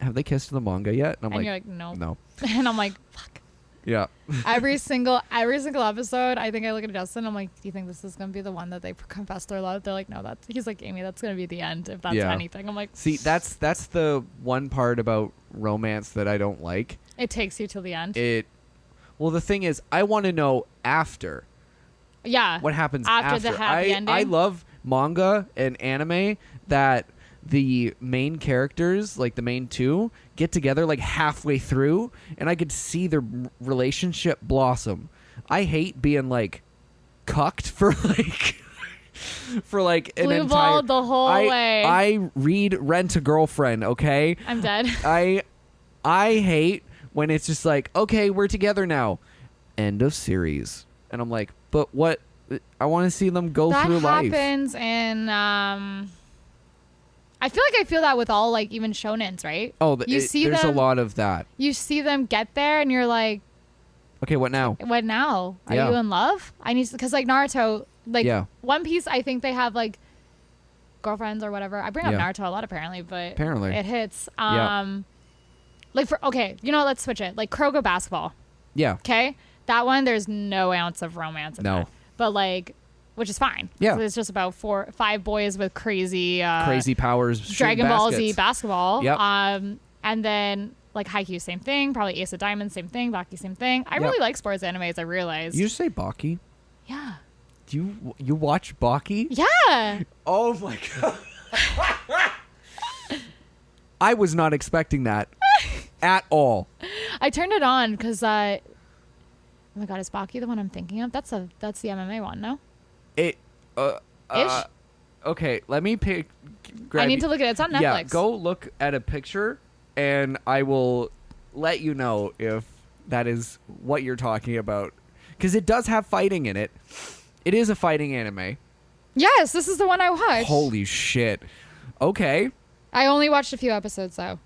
have they kissed in the manga yet? And you're like, no. No. And I'm like, fuck. Yeah. every single episode, I think I look at Justin. I'm like, do you think this is gonna be the one that they confess their love? They're like, no. He's like, Amy, that's gonna be the end if that's anything. I'm like, see, that's the one part about romance that I don't like. It takes you till the end. Well, the thing is, I want to know after. Yeah. What happens after the happy ending? I love manga and anime that the main characters, like the main two, get together like halfway through, and I could see their relationship blossom. I hate being like cucked for like for like an Blue entire balled the whole way. I read Rent a Girlfriend, okay? I'm dead. I hate when it's just like, okay, we're together now. End of series. And I'm like, but what? I want to see them go through life. That happens in I feel like I feel that with all like even shonens, right? Oh, there's a lot of that. You see them get there and you're like, okay, what now? What now? Are you in love? I need to, because like Naruto, like One Piece, I think they have like girlfriends or whatever. I bring up Naruto a lot apparently, but it hits. Like for you know what, let's switch it. Like Kuroko basketball. Yeah. Okay? That one there's no ounce of romance in that. But like, which is fine. Yeah. So it's just about 5 boys with crazy powers, Dragon Ball Z basketball. Yep. And then like Haikyuu, same thing. Probably Ace of Diamonds, same thing. Baki, same thing. I really like sports animes, I realized. You say Baki? Yeah. Do you watch Baki? Yeah. Oh my god. I was not expecting that at all. I turned it on because oh my god, is Baki the one I'm thinking of? That's the MMA one, no? It Ish? Okay, let me pick. I need to look at it. It's on Netflix. Yeah, go look at a picture, and I will let you know if that is what you're talking about. Because it does have fighting in it. It is a fighting anime. Yes, this is the one I watched. Holy shit. Okay. I only watched a few episodes, though.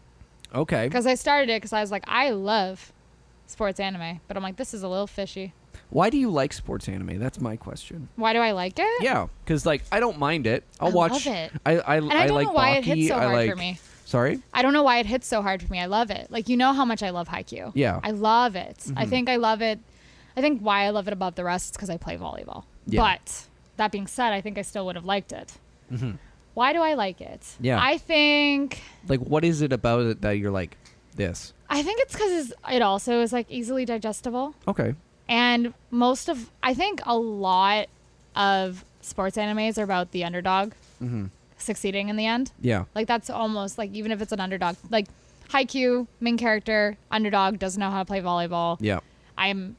Okay. Because I started it because I was like, I love sports anime. But I'm like, this is a little fishy. Why do you like sports anime? That's my question. Why do I like it? Yeah, because like I don't mind it. I'll watch. Love it. I don't like know why Baki. it hits so hard for me. Sorry? I don't know why it hits so hard for me. I love it. Like, you know how much I love Haikyuu. Yeah. I love it. Mm-hmm. I think I love it. I think why I love it above the rest is because I play volleyball. Yeah. But that being said, I think I still would have liked it. Mm-hmm. Why do I like it? Yeah. I think... Like, what is it about it that you're like, this? I think it's because it also is, like, easily digestible. Okay. And I think a lot of sports animes are about the underdog succeeding in the end. Yeah. Like, that's almost, like, even if it's an underdog. Like, Haikyuu, main character, underdog, doesn't know how to play volleyball. Yeah. I'm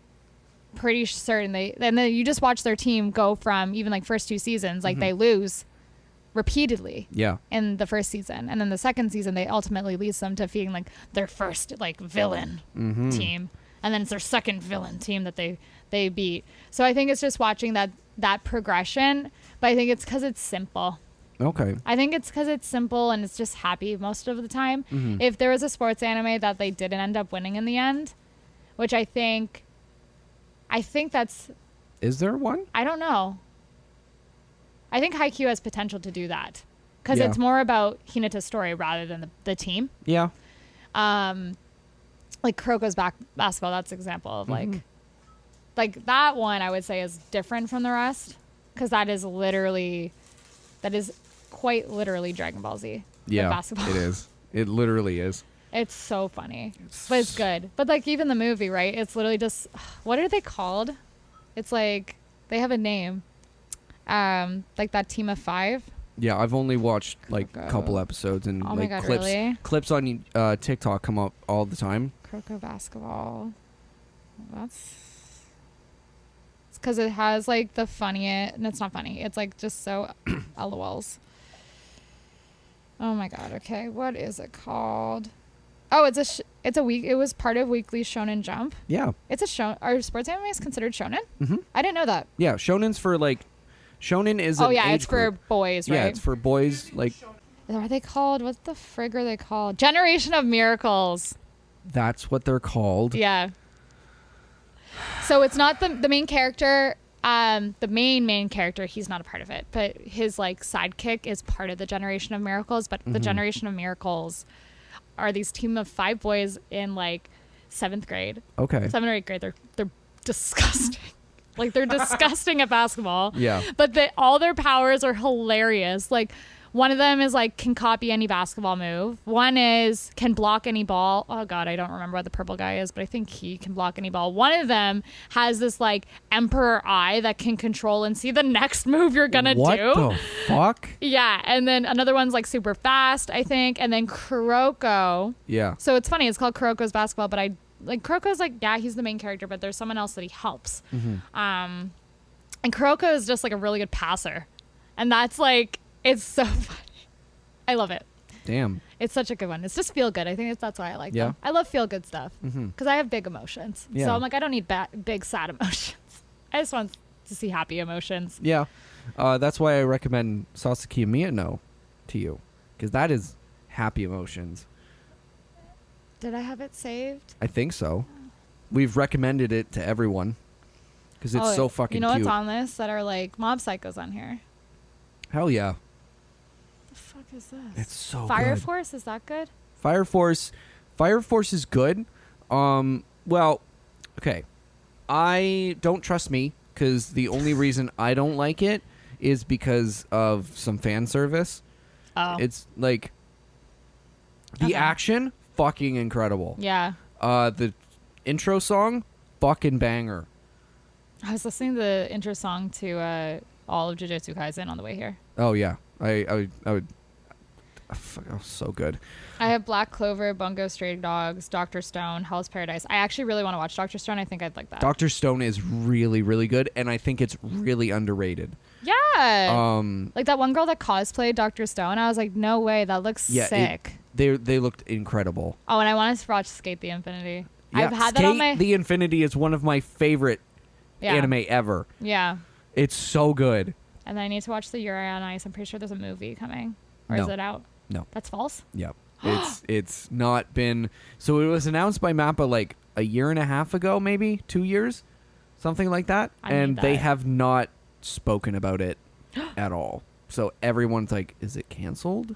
pretty certain then you just watch their team go from even, like, first 2 seasons. Like, they lose repeatedly in the first season. And then the second season, they ultimately leads them to being, like, their first, like, villain team. And then it's their second villain team that they beat. So I think it's just watching that progression. But I think it's because it's simple. Okay. I think it's because it's simple and it's just happy most of the time. If there was a sports anime that they didn't end up winning in the end, which I think that's... Is there one? I don't know. I think Haikyuu has potential to do that. Because it's more about Hinata's story rather than the team. Yeah. Like Kuroko's basketball, that's an example of like that one I would say is different from the rest because that is quite literally Dragon Ball Z. Yeah, basketball. It is. It literally is. It's so funny, but it's good. But like even the movie, right? It's literally just what are they called? It's like they have a name, like that team of 5. Yeah, I've only watched like a couple episodes and like God, clips. Really? Clips on TikTok come up all the time. Kuroko basketball. It's because it has like the funniest. And it's not funny. It's like just so LOLs. Oh my god. Okay, what is it called? Oh, it was part of Weekly Shonen Jump. Yeah. It's a show. Are sports animes considered shonen? Mm-hmm. I didn't know that. Yeah, shonen's for like. Shonen is an age it's for group. Boys, right? Yeah, it's for boys. Like, are they called? What the frig are they called? Generation of Miracles. That's what they're called. Yeah. So it's not the main character. The main character, he's not a part of it, but his like sidekick is part of the Generation of Miracles. But the Generation of Miracles are these team of 5 boys in like 7th grade. Okay. 7th or 8th grade. They're disgusting. Like, they're disgusting at basketball. Yeah. But all their powers are hilarious. Like, One of them is like can copy any basketball move. One is can block any ball. Oh god, I don't remember what the purple guy is, but I think he can block any ball. One of them has this like emperor eye that can control and see the next move you're gonna do. What the fuck? Yeah, and then another one's like super fast, I think, and then Kuroko. Yeah. So it's funny, it's called Kuroko's basketball, but I like Kuroko's like, yeah, he's the main character, but there's someone else that he helps. And Kuroko is just like a really good passer. And that's like, it's so funny. I love it. Damn. It's such a good one. It's just feel good. I think that's why I like them. I love feel good stuff because I have big emotions. Yeah. So I'm like, I don't need big sad emotions. I just want to see happy emotions. Yeah. That's why I recommend Sasaki Miyano to you, because that is happy emotions. Did I have it saved? I think so. We've recommended it to everyone because it's so fucking cute. You know what's on this that are like Mob Psycho's on here? Hell yeah. The fuck is this? It's so Fire good. Force, is that good? Fire Force is good. Well, okay. I don't trust me because the only reason I don't like it is because of some fan service. Oh. It's like the action, fucking incredible. Yeah. The intro song, fucking banger. I was listening to the intro song to all of Jujutsu Kaisen on the way here. Oh yeah, I would. Fuck, that was so good. I have Black Clover, Bungo Stray Dogs, Dr. Stone, Hell's Paradise. I actually really want to watch Dr. Stone. I think I'd like that. Dr. Stone is really, really good, and I think it's really underrated. Yeah. Like that one girl that cosplayed Dr. Stone. I was like, no way, that looks sick. They looked incredible. Oh, and I want to watch Skate the Infinity. Yeah, I've had Skate that on my. the Infinity is one of my favorite anime ever. Yeah. It's so good. And then I need to watch the Yuri on Ice. I'm pretty sure there's a movie coming. Or is it out? No. That's false? Yeah. It's not been. So it was announced by Mappa like a year and a half ago, maybe 2 years, something like that. And they have not spoken about it at all. So everyone's like, is it canceled?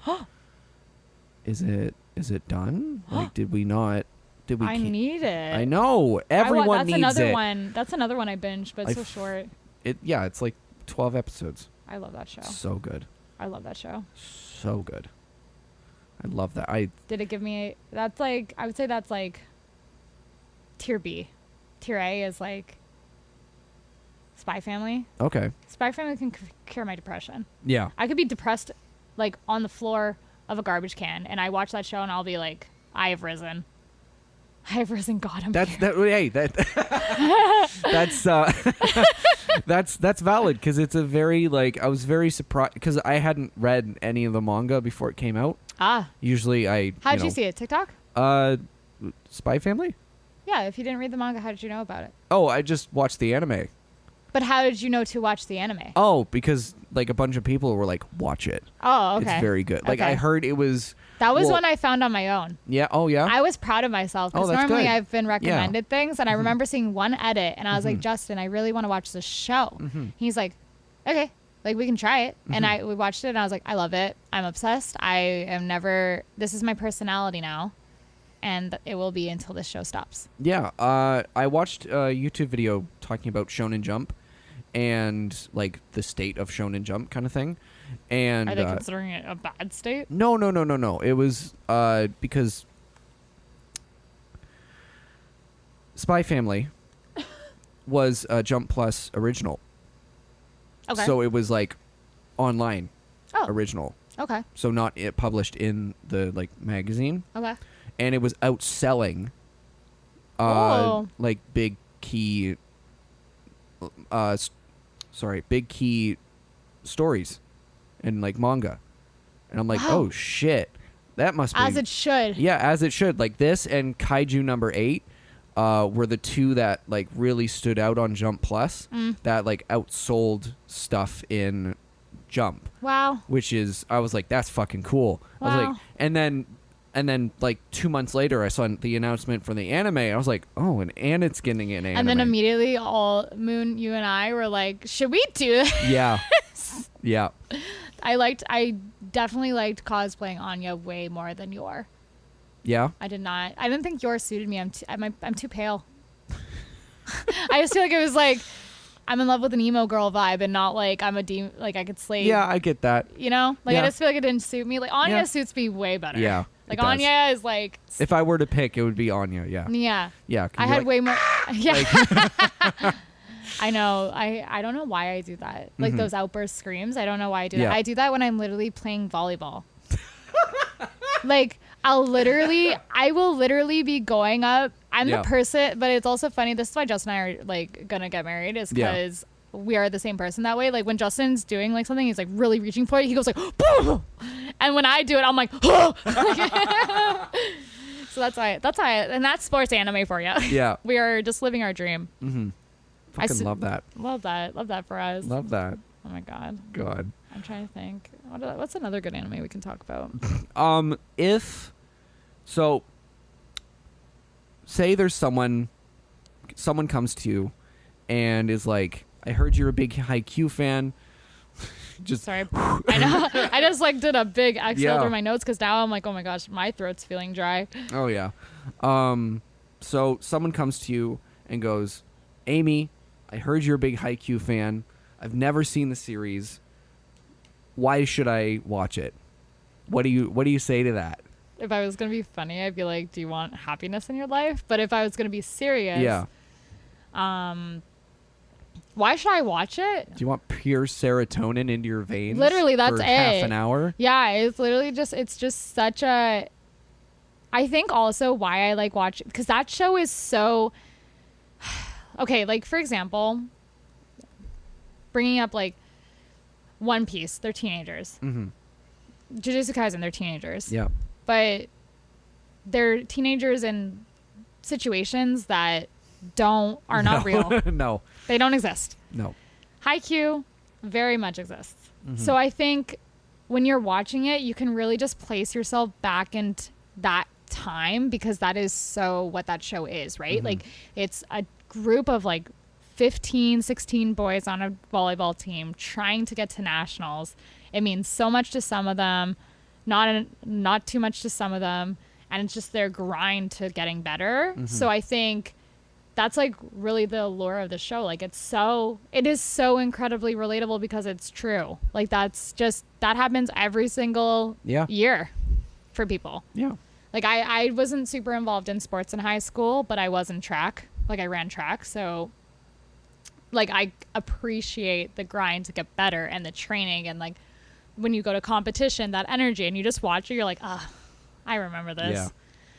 Is it done? Like, did we not? Did we? I need it. I know everyone needs another it. one. That's another one I binged, but it's so short. It's like 12 episodes. I love that show. So good. I love that show. So good. I love that. Did it give me? That's like, I would say that's like tier B. Tier A is like Spy Family. Okay. Spy Family can cure my depression. Yeah. I could be depressed like on the floor of a garbage can, and I watch that show and I'll be like, I have risen. I have risen. God, I'm that's here. That's valid because it's a very like I was very surprised because I hadn't read any of the manga before it came out. Usually How'd you see it? TikTok? Spy Family? Yeah, if you didn't read the manga, how did you know about it? Oh, I just watched the anime. But how did you know to watch the anime? Oh, because like a bunch of people were like, watch it. Oh, okay. It's very good. Like I heard it was. That was one I found on my own. Yeah. Oh, yeah. I was proud of myself because normally good. I've been recommended things, and I remember seeing one edit, and I was like, Justin, I really want to watch this show. He's like, okay, like we can try it, and we watched it, and I was like, I love it. I'm obsessed. I am never. This is my personality now, and it will be until this show stops. Yeah. I watched a YouTube video talking about Shonen Jump, and like the state of Shonen Jump kind of thing. And are they considering it a bad state? No. It was because Spy Family was a Jump Plus original. Okay. So it was like online original. Okay. So not it published in the like magazine. Okay. And it was outselling like big key big key stories and like manga. And I'm like, oh shit. That must be as it should. Yeah, as it should. Like this and Kaiju number 8 were the two that like really stood out on Jump Plus that like outsold stuff in Jump. Wow. Which is I was like, that's fucking cool. Wow. I was like and then like 2 months later I saw the announcement for the anime. I was like, oh, and it's getting an anime. And then immediately Moon, you and I were like, should we do this? Yeah. Yeah. I definitely liked cosplaying Anya way more than Yor. Yeah. I didn't think Yor suited me. I'm too pale. I just feel like it was like I'm in love with an emo girl vibe and not like I'm a like I could slay. Yeah, I get that. You know, like Yeah. I just feel like it didn't suit me. Like Anya suits me way better. Yeah, like it does. Anya is like. If I were to pick, it would be Anya. Yeah. Yeah. Yeah. I had like, way more. Yeah. I know. I don't know why I do that. Like those outburst screams. I don't know why I do that. I do that when I'm literally playing volleyball. Like I will literally be going up. I'm the person, but it's also funny. This is why Justin and I are like gonna get married, is because we are the same person that way. Like when Justin's doing like something, he's like really reaching for it. He goes like, boom! And when I do it, I'm like, oh! So that's why, and that's sports anime for you. Yeah. We are just living our dream. Mm-hmm. Fucking love that. Love that for us. Love that. Oh my God. God. I'm trying to think. What's another good anime we can talk about? Say there's someone comes to you and is like, I heard you're a big Haikyuu fan. Just sorry. I know. I just like did a big exhale through my notes because now I'm like, oh my gosh, my throat's feeling dry. Oh yeah. So someone comes to you and goes, Amy, I heard you're a big Haikyuu fan. I've never seen the series. Why should I watch it? What do you say to that? If I was gonna be funny, I'd be like, do you want happiness in your life? But if I was gonna be serious, why should I watch it? Do you want pure serotonin into your veins? Literally, that's for it. Half an hour? Yeah, it's literally it's just such a. I think also why I like watching, because that show is so. Okay, like for example, bringing up like One Piece, they're teenagers. Mm-hmm. Jujutsu Kaisen, they're teenagers. Yeah. But they're teenagers in situations that are not real. No. They don't exist. No. Haikyuu very much exists. Mm-hmm. So I think when you're watching it, you can really just place yourself back into that time, because that is so what that show is, right? Mm-hmm. Like it's a group of like 15, 16 boys on a volleyball team trying to get to nationals. It means so much to some of them, not too much to some of them, and it's just their grind to getting better. Mm-hmm. So I think that's like really the allure of the show. Like it is so incredibly relatable because it's true. Like that happens every single year for people. Yeah. Like I wasn't super involved in sports in high school, but I was in track. Like I ran track. So like I appreciate the grind to get better and the training, and like when you go to competition, that energy, and you just watch it, you're like, I remember this. Yeah.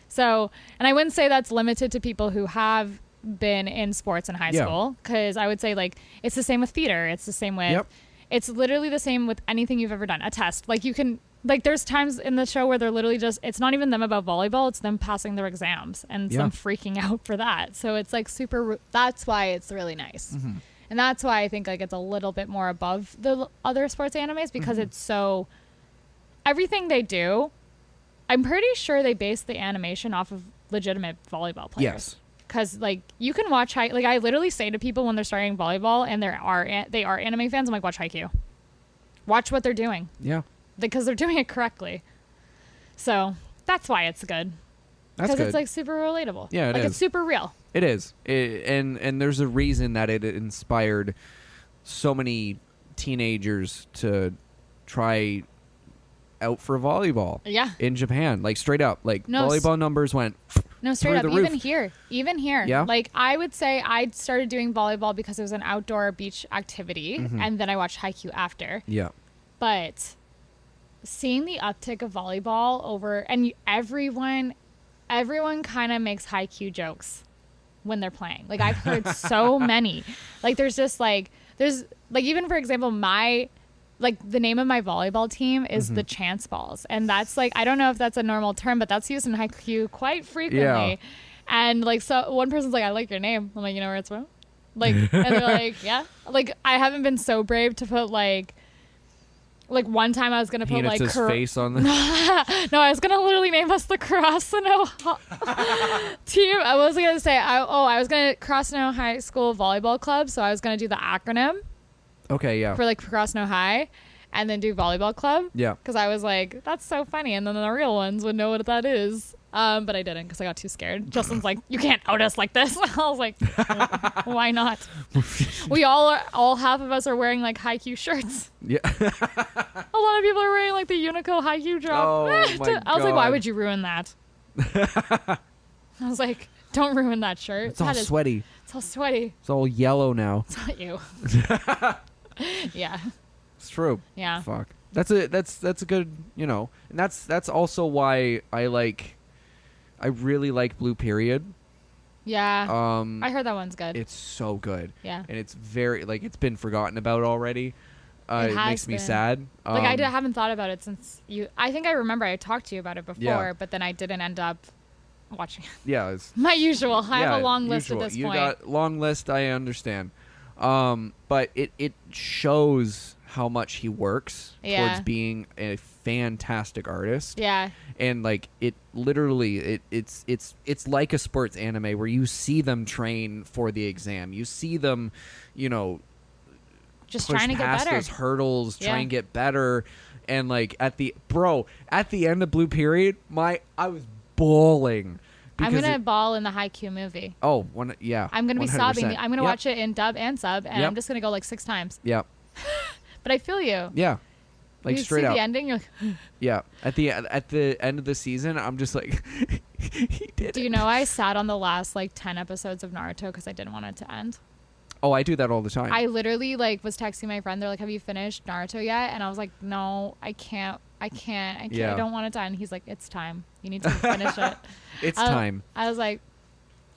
So, and I wouldn't say that's limited to people who have been in sports in high school, because I would say like it's the same with theater. It's the same with, it's literally the same with anything you've ever done. A test, like you can, like there's times in the show where they're literally just, it's not even them about volleyball, it's them passing their exams and them freaking out for that. So it's like that's why it's really nice. Mm-hmm. And that's why I think like it's a little bit more above the other sports animes, because it's so, everything they do, I'm pretty sure they base the animation off of legitimate volleyball players. Yes. Because like you can watch like I literally say to people when they're starting volleyball and they are anime fans, I'm like, watch Haikyuu, watch what they're doing. Yeah, because they're doing it correctly. So that's why it's good. Because it's like super relatable. Yeah, like it's super real. It is, and there's a reason that it inspired so many teenagers to try out for volleyball. Yeah, in Japan, like straight up, like volleyball numbers went. No, straight up. Even here. Yeah. Like I would say I started doing volleyball because it was an outdoor beach activity, and then I watched Haikyuu after. Yeah. But seeing the uptick of volleyball and everyone kind of makes Haikyuu jokes when they're playing. Like I've heard so many. Like there's even for example the name of my volleyball team is the Chance Balls. And that's like, I don't know if that's a normal term, but that's used in Haikyuu quite frequently. Yeah. And like, so one person's like, I like your name. I'm like, you know where it's from? Like, and they're like, yeah. Like, I haven't been so brave to put like one time I was going to put like face on the no, I was going to literally name us the Krasno team. I was going to say, I was going to Krasno High School Volleyball Club. So I was going to do the acronym. Okay, yeah. For like Krasno High, and then do volleyball club. Yeah. Because I was like, that's so funny, and then the real ones would know what that is. But I didn't because I got too scared. Justin's like, you can't out us like this. I was like, why not? We all half of us are wearing like Haikyuu shirts. Yeah. A lot of people are wearing like the Uniqlo Haikyuu drop. Oh, my I was like, why God. would you ruin that? I was like, don't ruin that shirt. It's all sweaty. It's all sweaty. It's all yellow now. It's not you. Yeah. It's true. Yeah. Fuck. That's a good, you know, and that's also why I really like Blue Period. Yeah. I heard that one's good. It's so good. Yeah. And it's very it's been forgotten about already. It makes me sad. I haven't thought about it since you. I think I remember I talked to you about it before, but then I didn't end up watching it. Yeah. It's, my usual. I have a long list at this you point. Got long list. I understand. But it shows how much he works towards being a fantastic artist. Yeah. And like it literally it's like a sports anime where you see them train for the exam. You see them, you know, just push trying to past get better. those hurdles, try and get better. And like at the end of Blue Period, I was bawling. I'm gonna bawl in the Haikyuu movie. Oh, yeah. I'm gonna be 100%. sobbing. I'm gonna watch it in dub and sub, and I'm just gonna go like 6 times. Yep. But I feel you. Yeah. Like you straight see up. the ending, you're like, yeah. At the end of the season, I'm just like, he did it. Do you know I sat on the last like 10 episodes of Naruto because I didn't want it to end? Oh, I do that all the time. I literally like was texting my friend. They're like, "Have you finished Naruto yet?" And I was like, "No, I can't. I don't want it to end." He's like, "It's time. You need to finish it." It's time. I was like,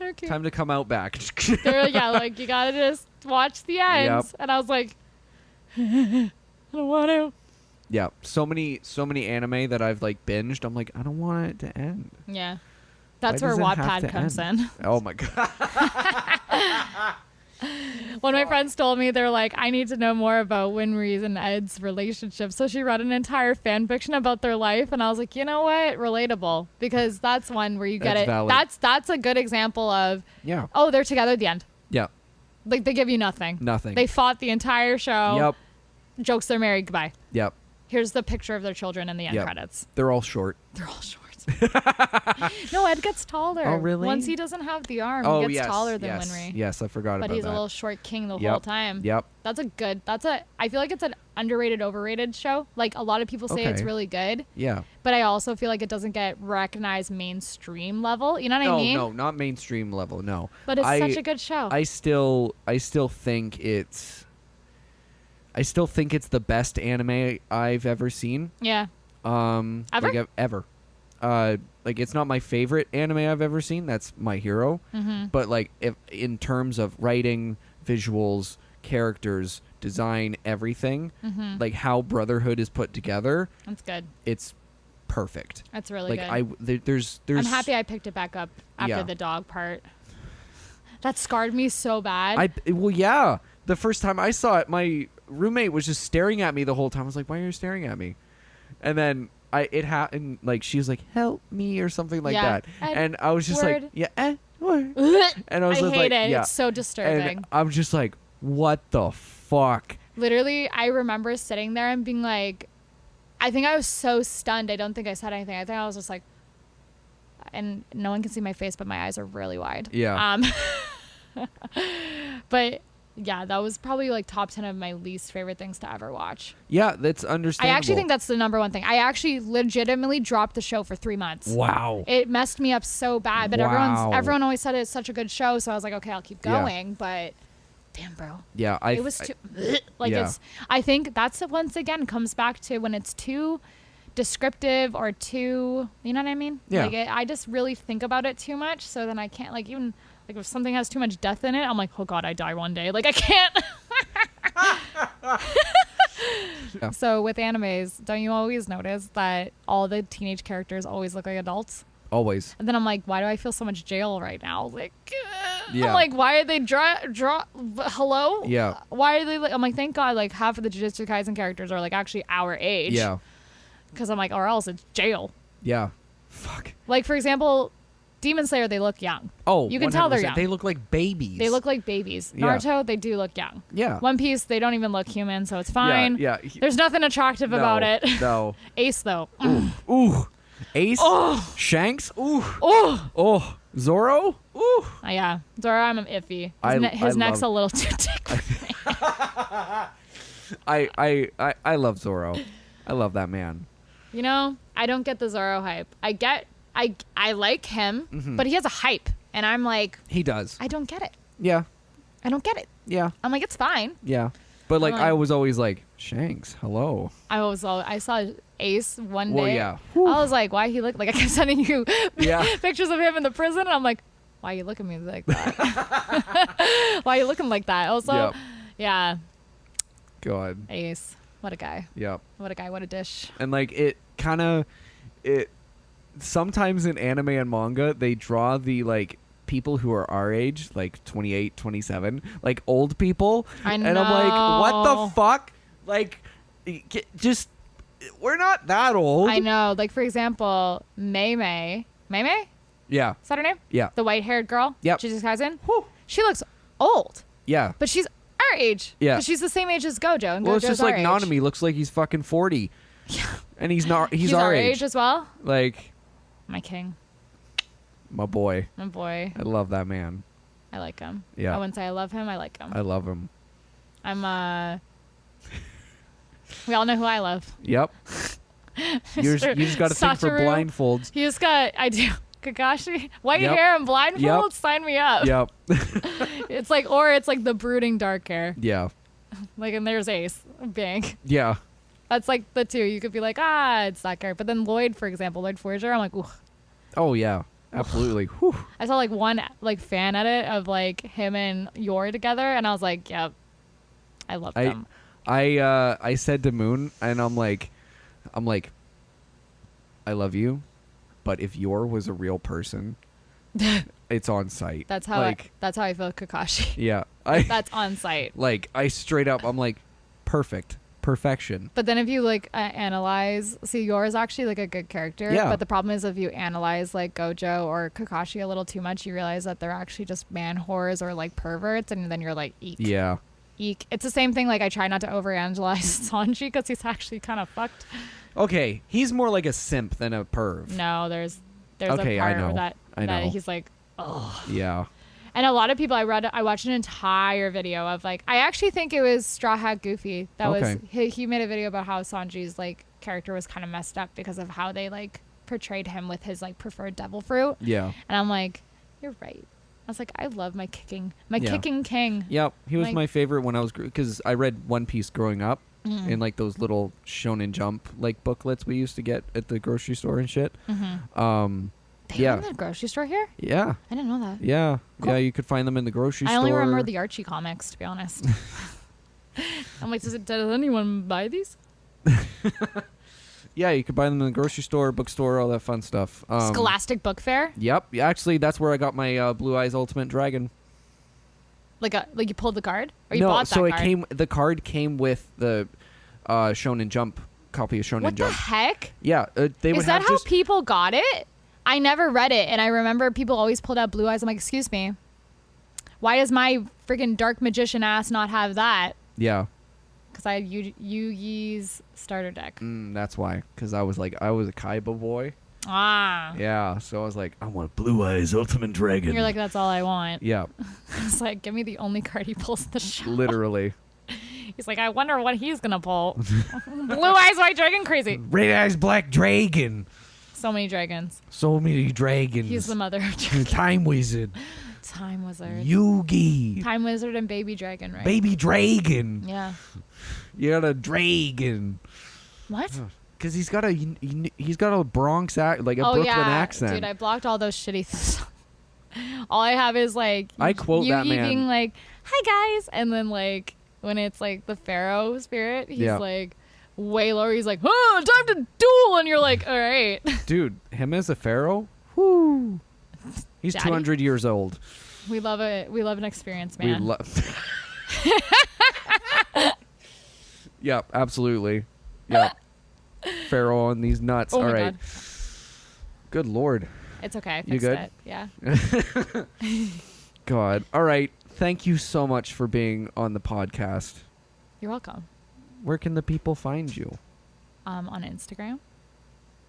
"Okay." Time to come out back. They're like, "Yeah, like you gotta just watch the end." Yep. And I was like, "I don't want to." Yeah, so many anime that I've like binged. I'm like, I don't want it to end. Yeah, that's Why where does it have Wattpad to comes end? in. Oh my god. One of my friends told me, they're like, I need to know more about Winry's and Ed's relationship. So she read an entire fan fiction about their life. And I was like, you know what? Relatable. Because that's one where you get it. Valid. That's a good example of, oh, they're together at the end. Yeah. Like they give you nothing. Nothing. They fought the entire show. Yep. Jokes, they're married. Goodbye. Yep. Here's the picture of their children in the end credits. They're all short. They're all short. No, Ed gets taller. Oh, really? Once he doesn't have the arm, he gets taller than Winry. Yes, I forgot about that. But he's a little short king the whole time. Yep. I feel like it's an underrated, overrated show. Like a lot of people say it's really good. Yeah. But I also feel like it doesn't get recognized mainstream level. You know what I mean? No, not mainstream level. No. But it's such a good show. I still think it's the best anime I've ever seen. Yeah. Ever? Like ever. Like it's not my favorite anime I've ever seen. That's My Hero. Mm-hmm. But like if in terms of writing, visuals, characters, design, everything, like how Brotherhood is put together, that's good. It's perfect. That's really good. There's I'm happy I picked it back up after the dog part. That scarred me so bad. The first time I saw it, my roommate was just staring at me the whole time. I was like, "Why are you staring at me?" And then it happened. Like she was like, "Help me" or something like that, and I was just like, "Yeah, word." And I was I hate like, it. "Yeah." It's so disturbing. And I'm just like, "What the fuck?" Literally, I remember sitting there and being like, I think I was so stunned. I don't think I said anything. I think I was just like, and no one can see my face, but my eyes are really wide. Yeah. But yeah, that was probably like top 10 of my least favorite things to ever watch. Yeah, that's understandable. I actually think that's the number one thing. I actually legitimately dropped the show for 3 months. Wow. It messed me up so bad, but everyone always said it's such a good show, so I was like, okay, I'll keep going, but damn, bro. Yeah, it was too it's I think that's once again comes back to when it's too descriptive or too, you know what I mean? Yeah. Like I just really think about it too much, so then I can't like even like if something has too much death in it, I'm like, oh god, I die one day. Like I can't. Yeah. So with animes, don't you always notice that all the teenage characters always look like adults? Always. And then I'm like, why do I feel so much jail right now? Like, yeah. I'm like, why are they hello? Yeah. Why are they like, I'm like, thank God, like half of the Jujutsu Kaisen characters are like actually our age. Yeah. Because I'm like, or else it's jail. Yeah. Fuck. Like, for example, Demon Slayer, they look young. Oh, you can tell they're young. They look like babies. They look like babies. Yeah. Naruto, they do look young. Yeah. One Piece, they don't even look human, so it's fine. Yeah. There's nothing attractive about it. No. Ace, though. Ooh. Ace. Oh. Shanks. Ooh. Oh. Oh. Zoro. Ooh. Yeah. Zoro, I'm iffy. His I neck's love- a little too thick. I love Zoro. I love that man. You know, I don't get the Zoro hype. I like him, but he has a hype, and I'm like, He does. I don't get it. Yeah. I don't get it. Yeah. I'm like, it's fine. Yeah. But like, I'm like- I was always like, Shanks, hello. I saw Ace one day. Well, yeah. I was like, why he look like I kept sending you Yeah. pictures of him in the prison, and I'm like, why you looking at me like that? Why you looking like that? Also, Yep. yeah, God. Ace, what a guy, Yep. what a guy, what a dish. And like, it sometimes in anime and manga, they draw the like people who are our age, like 28, 27, like old people. I And I'm like, what know. the fuck? Like, just, we're not that old. I know. Like, for example, Mei? Yeah. Is that her name? Yeah. The white-haired girl? Yep. She's his cousin? Whew. She looks old, Yeah. but she's our age. Yeah. 'Cause she's the same age as Gojo. And Well, it's Gojo's just like our age. Nanami looks like he's fucking 40. And he's not, he's our age as well? Like, My king. my boy. My boy. I love that man. I like him. Yeah. I wouldn't say I love him. I like him. I love him. I'm, we all know who I love. Yep. You just got to think for Satoru. blindfolds. You just got, I do. Kakashi, white Yep. hair and blindfold, Yep. sign me up. Yep. It's like the brooding dark hair. Yeah. Like, and there's Ace. Bang. Yeah. That's like the two. You could be like, it's that guy. But then Lloyd, for example, Lloyd Forger, I'm like, ooh. Oh, yeah. Absolutely. Whew. I saw like one like fan edit of like him and Yor together, and I was like, yep, I love them. I said to Moon, and I'm like, I love you, but if Yor was a real person, it's on site. That's how that's how I feel Kakashi. Yeah. That's on site. Like, I straight up, I'm like, perfection. But then if you like analyze, see, Yor is actually like a good character. Yeah. But the problem is if you analyze like Gojo or Kakashi a little too much, you realize that they're actually just man whores or like perverts, and then you're like, eek. Yeah. Eek. It's the same thing. Like, I try not to overanalyze Sanji because he's actually kind of fucked. Okay, he's more like a simp than a perv. No, there's Okay, a I part know. where that I know. he's like, oh. Yeah. And a lot of people I watched an entire video of like, I actually think it was Straw Hat Goofy that Okay. was he made a video about how Sanji's like character was kind of messed up because of how they like portrayed him with his like preferred devil fruit. Yeah. And I'm like, you're right. I was like, I love my kicking Yeah. king. Yep, he was Like- my favorite when I was because I read One Piece growing up in like those little Shonen Jump like booklets we used to get at the grocery store and shit. They Yeah. were in the grocery store here? Yeah, I didn't know that. yeah, Cool. yeah. You could find them in the grocery I store. only remember the Archie comics, to be honest. I'm like, does anyone buy these? Yeah, you could buy them in the grocery store, bookstore, all that fun stuff. Scholastic Book Fair? Yep. Actually, that's where I got my Blue Eyes Ultimate Dragon. Like you pulled the card? Or you No, bought that so card? the card came with the Shonen Jump copy of Shonen What the Jump. heck? Yeah, they would Is that have how just people got it? I never read it, and I remember people always pulled out Blue Eyes. I'm like, excuse me, why does my freaking dark magician ass not have that? yeah. Because I had Yugi's starter deck. That's why, because I was a Kaiba boy. Ah. Yeah, so I was like, I want Blue Eyes Ultimate Dragon. You're like, that's all I want. Yeah, It's like, give me the only card he pulls in the show. literally. He's like, I wonder what he's gonna pull. Blue Eyes White Dragon, crazy. Red Eyes Black Dragon. So many dragons. So many dragons. He's the mother of dragons. Time Wizard. Time Wizard. Yugi. Time Wizard and Baby Dragon, right? Baby Dragon. Yeah. You got a dragon. What? Because he's got a Bronx like a Brooklyn accent. Dude, I blocked all those shitty things. All I have is like I quote that Yugi man. being like, "Hi guys," and then like when it's like the Pharaoh spirit, he's Yeah. like way lower. He's like, "Oh, time to duel," and you're like, "All right." Dude, him as a pharaoh. Whoo. He's Daddy? 200 years old. We love it. We love an experienced man. We love. Yep, absolutely. Yep. Pharaoh on these nuts. Oh All my right. God. Good Lord. It's okay. I You fixed good? it. Yeah. God. All right. Thank you so much for being on the podcast. You're welcome. Where can the people find you? On Instagram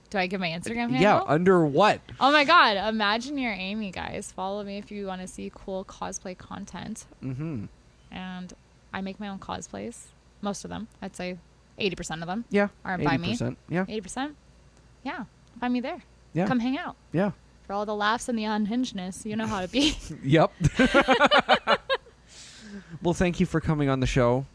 Do I give my Instagram handle? Yeah, under what? Oh my God. Imagineer Amy, guys. Follow me if you want to see cool cosplay content. Mm-hmm. And I make my own cosplays. Most of them. I'd say 80% of them. Yeah. Aren't by me. 80%. Yeah. 80%? Yeah. Find me there. Yeah. Come hang out. Yeah. For all the laughs and the unhingedness, you know how to be. Yep. Well, thank you for coming on the show.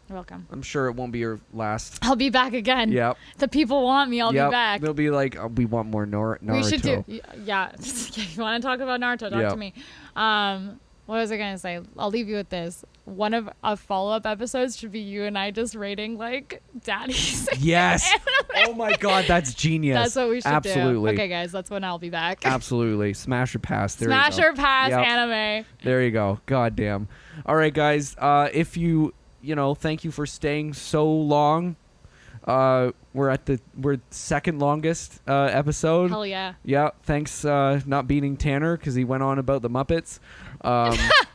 You're welcome. I'm sure it won't be your last. I'll be back again. Yep. The people want me. I'll be back. They'll be like, we want more Naruto. We should do. Yeah. You want to talk about Naruto? Talk to me. What was I going to say? I'll leave you with this. One of our follow-up episodes should be you and I just rating like daddies. Yes. Oh my God, that's genius. That's what we should do. Absolutely. Okay, guys, that's when I'll be back. Absolutely. Smash or pass. There Smash you go. or pass Yep. anime. There you go. God damn. All right, guys. If you thank you for staying so long. We're second longest episode. Hell yeah. Yeah. Thanks not beating Tanner because he went on about the Muppets.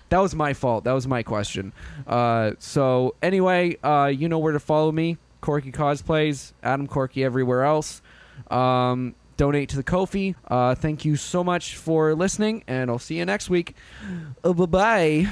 That was my fault. That was my question. So anyway, you know where to follow me. Corky Cosplays, Adam Corky everywhere else. Donate to the Ko-fi. Thank you so much for listening, and I'll see you next week. Bye-bye.